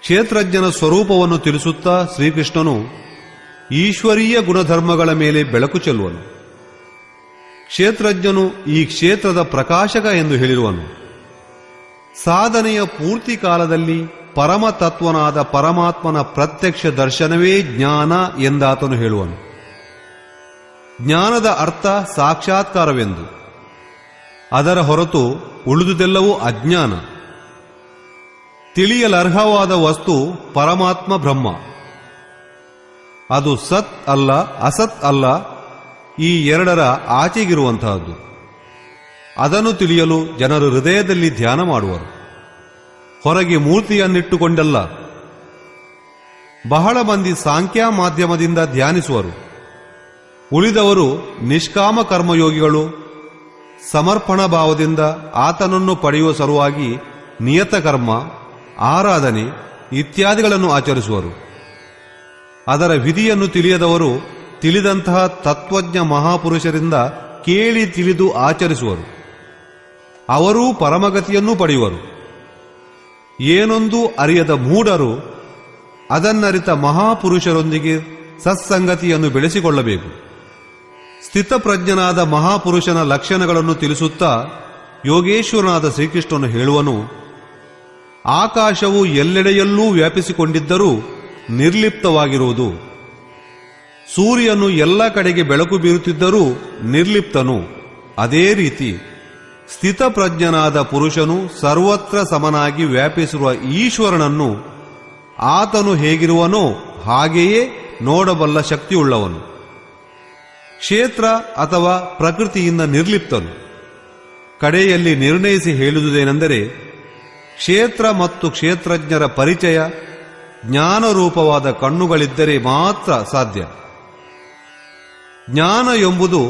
ಕ್ಷೇತ್ರಜ್ಞನ ಸ್ವರೂಪವನ್ನು ತಿಳಿಸುತ್ತಾ ಶ್ರೀಕೃಷ್ಣನು ಈಶ್ವರೀಯ ಗುಣಧರ್ಮಗಳ ಮೇಲೆ ಬೆಳಕು ಚೆಲ್ಲುವನು. ಕ್ಷೇತ್ರಜ್ಞನು ಈ ಕ್ಷೇತ್ರದ ಪ್ರಕಾಶಕ ಎಂದು ಹೇಳಿರುವನು. ಸಾಧನೆಯ ಪೂರ್ತಿ ಕಾಲದಲ್ಲಿ ಪರಮತತ್ವನಾದ ಪರಮಾತ್ಮನ ಪ್ರತ್ಯಕ್ಷ ದರ್ಶನವೇ ಜ್ಞಾನ ಎಂದಾತನು ಹೇಳುವನು. ಜ್ಞಾನದ ಅರ್ಥ ಸಾಕ್ಷಾತ್ಕಾರವೆಂದು. ಅದರ ಹೊರತು ಉಳಿದುದೆಲ್ಲವೂ ಅಜ್ಞಾನ. ತಿಳಿಯಲರ್ಹವಾದ ವಸ್ತು ಪರಮಾತ್ಮ ಬ್ರಹ್ಮ. ಅದು ಸತ್ ಅಲ್ಲ, ಅಸತ್ ಅಲ್ಲ, ಈ ಎರಡರ ಆಚೆಗಿರುವಂತಹದ್ದು. ಅದನ್ನು ತಿಳಿಯಲು ಜನರು ಹೃದಯದಲ್ಲಿ ಧ್ಯಾನ ಮಾಡುವರು, ಹೊರಗೆ ಮೂರ್ತಿಯನ್ನಿಟ್ಟುಕೊಂಡಲ್ಲ. ಬಹಳ ಮಂದಿ ಸಾಂಖ್ಯ ಮಾಧ್ಯಮದಿಂದ ಧ್ಯಾನಿಸುವರು. ಉಳಿದವರು ನಿಷ್ಕಾಮ ಕರ್ಮಯೋಗಿಗಳು ಸಮರ್ಪಣಾ ಭಾವದಿಂದ ಆತನನ್ನು ಪಡೆಯುವ ಸಲುವಾಗಿ ನಿಯತ ಕರ್ಮ, ಆರಾಧನೆ ಇತ್ಯಾದಿಗಳನ್ನು ಆಚರಿಸುವರು. ಅದರ ವಿಧಿಯನ್ನು ತಿಳಿಯದವರು ತಿಳಿದಂತಹ ತತ್ವಜ್ಞ ಮಹಾಪುರುಷರಿಂದ ಕೇಳಿ ತಿಳಿದು ಆಚರಿಸುವರು. ಅವರೂ ಪರಮಗತಿಯನ್ನೂ ಪಡೆಯುವರು. ಏನೊಂದು ಅರಿಯದ ಮೂಢರು ಅದನ್ನರಿತ ಮಹಾಪುರುಷರೊಂದಿಗೆ ಸತ್ಸಂಗತಿಯನ್ನು ಬೆಳೆಸಿಕೊಳ್ಳಬೇಕು. ಸ್ಥಿತಪ್ರಜ್ಞನಾದ ಮಹಾಪುರುಷನ ಲಕ್ಷಣಗಳನ್ನು ತಿಳಿಸುತ್ತಾ ಯೋಗೇಶ್ವರನಾದ ಶ್ರೀಕೃಷ್ಣನು ಹೇಳುವನು, ಆಕಾಶವು ಎಲ್ಲೆಡೆಯಲ್ಲೂ ವ್ಯಾಪಿಸಿಕೊಂಡಿದ್ದರೂ ನಿರ್ಲಿಪ್ತವಾಗಿರುವುದು. ಸೂರ್ಯನು ಎಲ್ಲ ಕಡೆಗೆ ಬೆಳಕು ಬೀರುತ್ತಿದ್ದರೂ ನಿರ್ಲಿಪ್ತನು. ಅದೇ ರೀತಿ ಸ್ಥಿತಪ್ರಜ್ಞನಾದ ಪುರುಷನು ಸರ್ವತ್ರ ಸಮನಾಗಿ ವ್ಯಾಪಿಸಿರುವ ಈಶ್ವರನನ್ನು ಆತನು ಹೇಗಿರುವನೋ ಹಾಗೆಯೇ ನೋಡಬಲ್ಲ ಶಕ್ತಿಯುಳ್ಳವನು. ಕ್ಷೇತ್ರ ಅಥವಾ ಪ್ರಕೃತಿಯಿಂದ ನಿರ್ಲಿಪ್ತನು. ಕಡೆಯಲ್ಲಿ ನಿರ್ಣಯಿಸಿ ಹೇಳುವುದೇನೆಂದರೆ, ಕ್ಷೇತ್ರ ಮತ್ತು ಕ್ಷೇತ್ರಜ್ಞರ ಪರಿಚಯ ಜ್ಞಾನರೂಪವಾದ ಕಣ್ಣುಗಳಿದ್ದರೆ ಮಾತ್ರ ಸಾಧ್ಯ. ಜ್ಞಾನ ಎಂಬುದು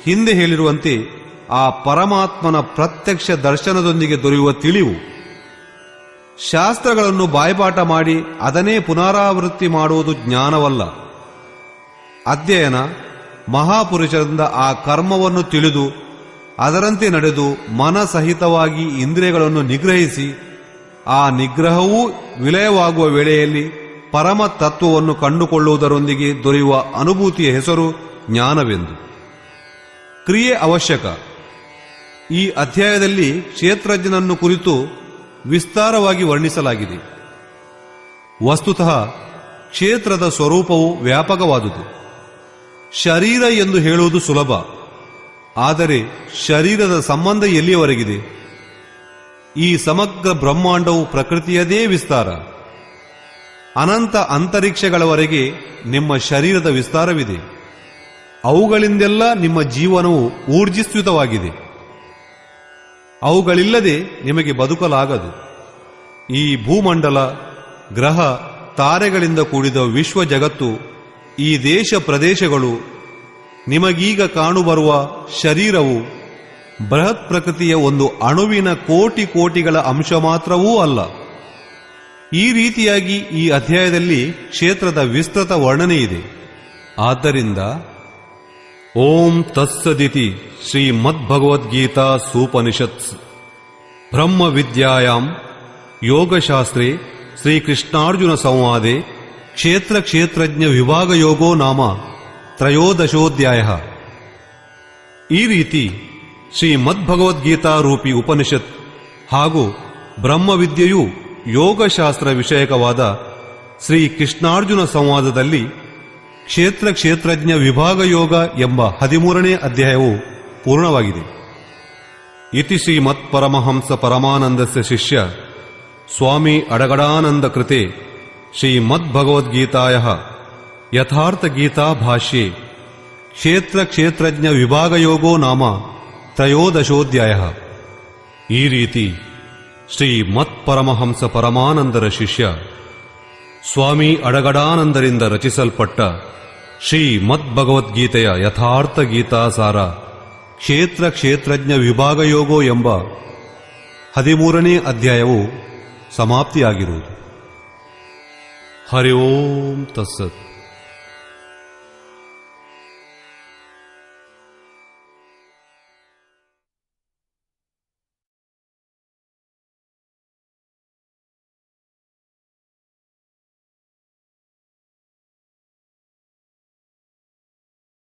ಹಿಂದೆ ಹೇಳಿರುವಂತೆ ಆ ಪರಮಾತ್ಮನ ಪ್ರತ್ಯಕ್ಷ ದರ್ಶನದೊಂದಿಗೆ ದೊರೆಯುವ ತಿಳಿವು. ಶಾಸ್ತ್ರಗಳನ್ನು ಬಾಯ್ಪಾಠ ಮಾಡಿ ಅದನ್ನೇ ಪುನರಾವೃತ್ತಿ ಮಾಡುವುದು ಜ್ಞಾನವಲ್ಲ. ಅಧ್ಯಯನ, ಮಹಾಪುರುಷರಿಂದ ಆ ಕರ್ಮವನ್ನು ತಿಳಿದು ಅದರಂತೆ ನಡೆದು ಮನಸಹಿತವಾಗಿ ಇಂದ್ರಿಯಗಳನ್ನು ನಿಗ್ರಹಿಸಿ ಆ ನಿಗ್ರಹವೂ ವಿಲಯವಾಗುವ ವೇಳೆಯಲ್ಲಿ ಪರಮ ತತ್ವವನ್ನು ಕಂಡುಕೊಳ್ಳುವುದರೊಂದಿಗೆ ದೊರೆಯುವ ಅನುಭೂತಿಯ ಹೆಸರು ಜ್ಞಾನವೆಂದು. ಕ್ರಿಯೆ ಅವಶ್ಯಕ. ಈ ಅಧ್ಯಾಯದಲ್ಲಿ ಕ್ಷೇತ್ರಜ್ಞನನ್ನು ಕುರಿತು ವಿಸ್ತಾರವಾಗಿ ವರ್ಣಿಸಲಾಗಿದೆ. ವಸ್ತುತಃ ಕ್ಷೇತ್ರದ ಸ್ವರೂಪವು ವ್ಯಾಪಕವಾದುದು. ಶರೀರ ಎಂದು ಹೇಳುವುದು ಸುಲಭ. ಆದರೆ ಶರೀರದ ಸಂಬಂಧ ಎಲ್ಲಿಯವರೆಗಿದೆ? ಈ ಸಮಗ್ರ ಬ್ರಹ್ಮಾಂಡವು ಪ್ರಕೃತಿಯದೇ ವಿಸ್ತಾರ. ಅನಂತ ಅಂತರಿಕ್ಷಗಳವರೆಗೆ ನಿಮ್ಮ ಶರೀರದ ವಿಸ್ತಾರವಿದೆ. ಅವುಗಳಿಂದೆಲ್ಲ ನಿಮ್ಮ ಜೀವನವು ಊರ್ಜಿಸ್ವಿತವಾಗಿದೆ. ಅವುಗಳಿಲ್ಲದೆ ನಿಮಗೆ ಬದುಕಲಾಗದು. ಈ ಭೂಮಂಡಲ, ಗ್ರಹ, ತಾರೆಗಳಿಂದ ಕೂಡಿದ ವಿಶ್ವ ಜಗತ್ತು, ಈ ದೇಶ ಪ್ರದೇಶಗಳು, ನಿಮಗೀಗ ಕಾಣುಬರುವ ಶರೀರವು ಬೃಹತ್ ಪ್ರಕೃತಿಯ ಒಂದು ಅಣುವಿನ ಕೋಟಿ ಕೋಟಿಗಳ ಅಂಶ ಮಾತ್ರವೂ ಅಲ್ಲ. ಈ ರೀತಿಯಾಗಿ ಈ ಅಧ್ಯಾಯದಲ್ಲಿ ಕ್ಷೇತ್ರದ ವಿಸ್ತೃತ ವರ್ಣನೆ ಇದೆ. ಆದ್ದರಿಂದ ಓಂ ತತ್ಸದಿತಿ ಶ್ರೀಮದ್ಭಗವದ್ಗೀತಾ ಸೂಪನಿಷತ್ಸ್ ಬ್ರಹ್ಮ ವಿದ್ಯಾಯಾಂ ಯೋಗಶಾಸ್ತ್ರೇ ಶ್ರೀಕೃಷ್ಣಾರ್ಜುನ ಸಂವಾದೆ ಕ್ಷೇತ್ರ ಕ್ಷೇತ್ರಜ್ಞ ವಿಭಾಗ ಯೋಗೋ ನಾಮ ತ್ರಯೋದಶೋಧ್ಯಾಯ. ಈ ರೀತಿ ಶ್ರೀಮದ್ಭಗವದ್ಗೀತಾ ರೂಪಿ ಉಪನಿಷತ್ ಹಾಗೂ ಬ್ರಹ್ಮವಿದ್ಯೆಯು ಯೋಗಶಾಸ್ತ್ರ ವಿಷಯಕವಾದ ಶ್ರೀ ಕೃಷ್ಣಾರ್ಜುನ ಸಂವಾದದಲ್ಲಿ ಕ್ಷೇತ್ರ ಕ್ಷೇತ್ರಜ್ಞ ವಿಭಾಗ ಯೋಗ ಎಂಬ 13ನೇ ಅಧ್ಯಾಯವು ಪೂರ್ಣವಾಗಿದೆ. ಇತಿ ಶ್ರೀಮತ್ ಪರಮಹಂಸ ಪರಮಾನಂದಸ್ಯ ಶಿಷ್ಯ ಸ್ವಾಮಿ ಅಡಗಡಾನಂದ ಕೃತೆ ಶ್ರೀಮದ್ಭಗವದ್ಗೀತಾಯ ಯಥಾರ್ಥ ಗೀತಾ ಭಾಷ್ಯೆ ಕ್ಷೇತ್ರ ಕ್ಷೇತ್ರಜ್ಞ ವಿಭಾಗಯೋಗೋ ನಾಮ ತ್ರಯೋದಶೋಧ್ಯಾಯ. ಈ ರೀತಿ ಶ್ರೀ ಮತ್ಪರಮಹಂಸ ಪರಮಾನಂದರ ಶಿಷ್ಯ ಸ್ವಾಮಿ ಅಡಗಡಾನಂದರಿಂದ ರಚಿಸಲ್ಪಟ್ಟ ಶ್ರೀ ಮದ್ಭಗವದ್ಗೀತೆಯ ಯಥಾರ್ಥ ಗೀತಾಸಾರ ಕ್ಷೇತ್ರ ಕ್ಷೇತ್ರಜ್ಞ ವಿಭಾಗಯೋಗೋ ಎಂಬ 13ನೇ ಅಧ್ಯಾಯವು ಸಮಾಪ್ತಿಯಾಗಿರುವುದು. ಹರಿ ಓಂ ತತ್ಸತ್.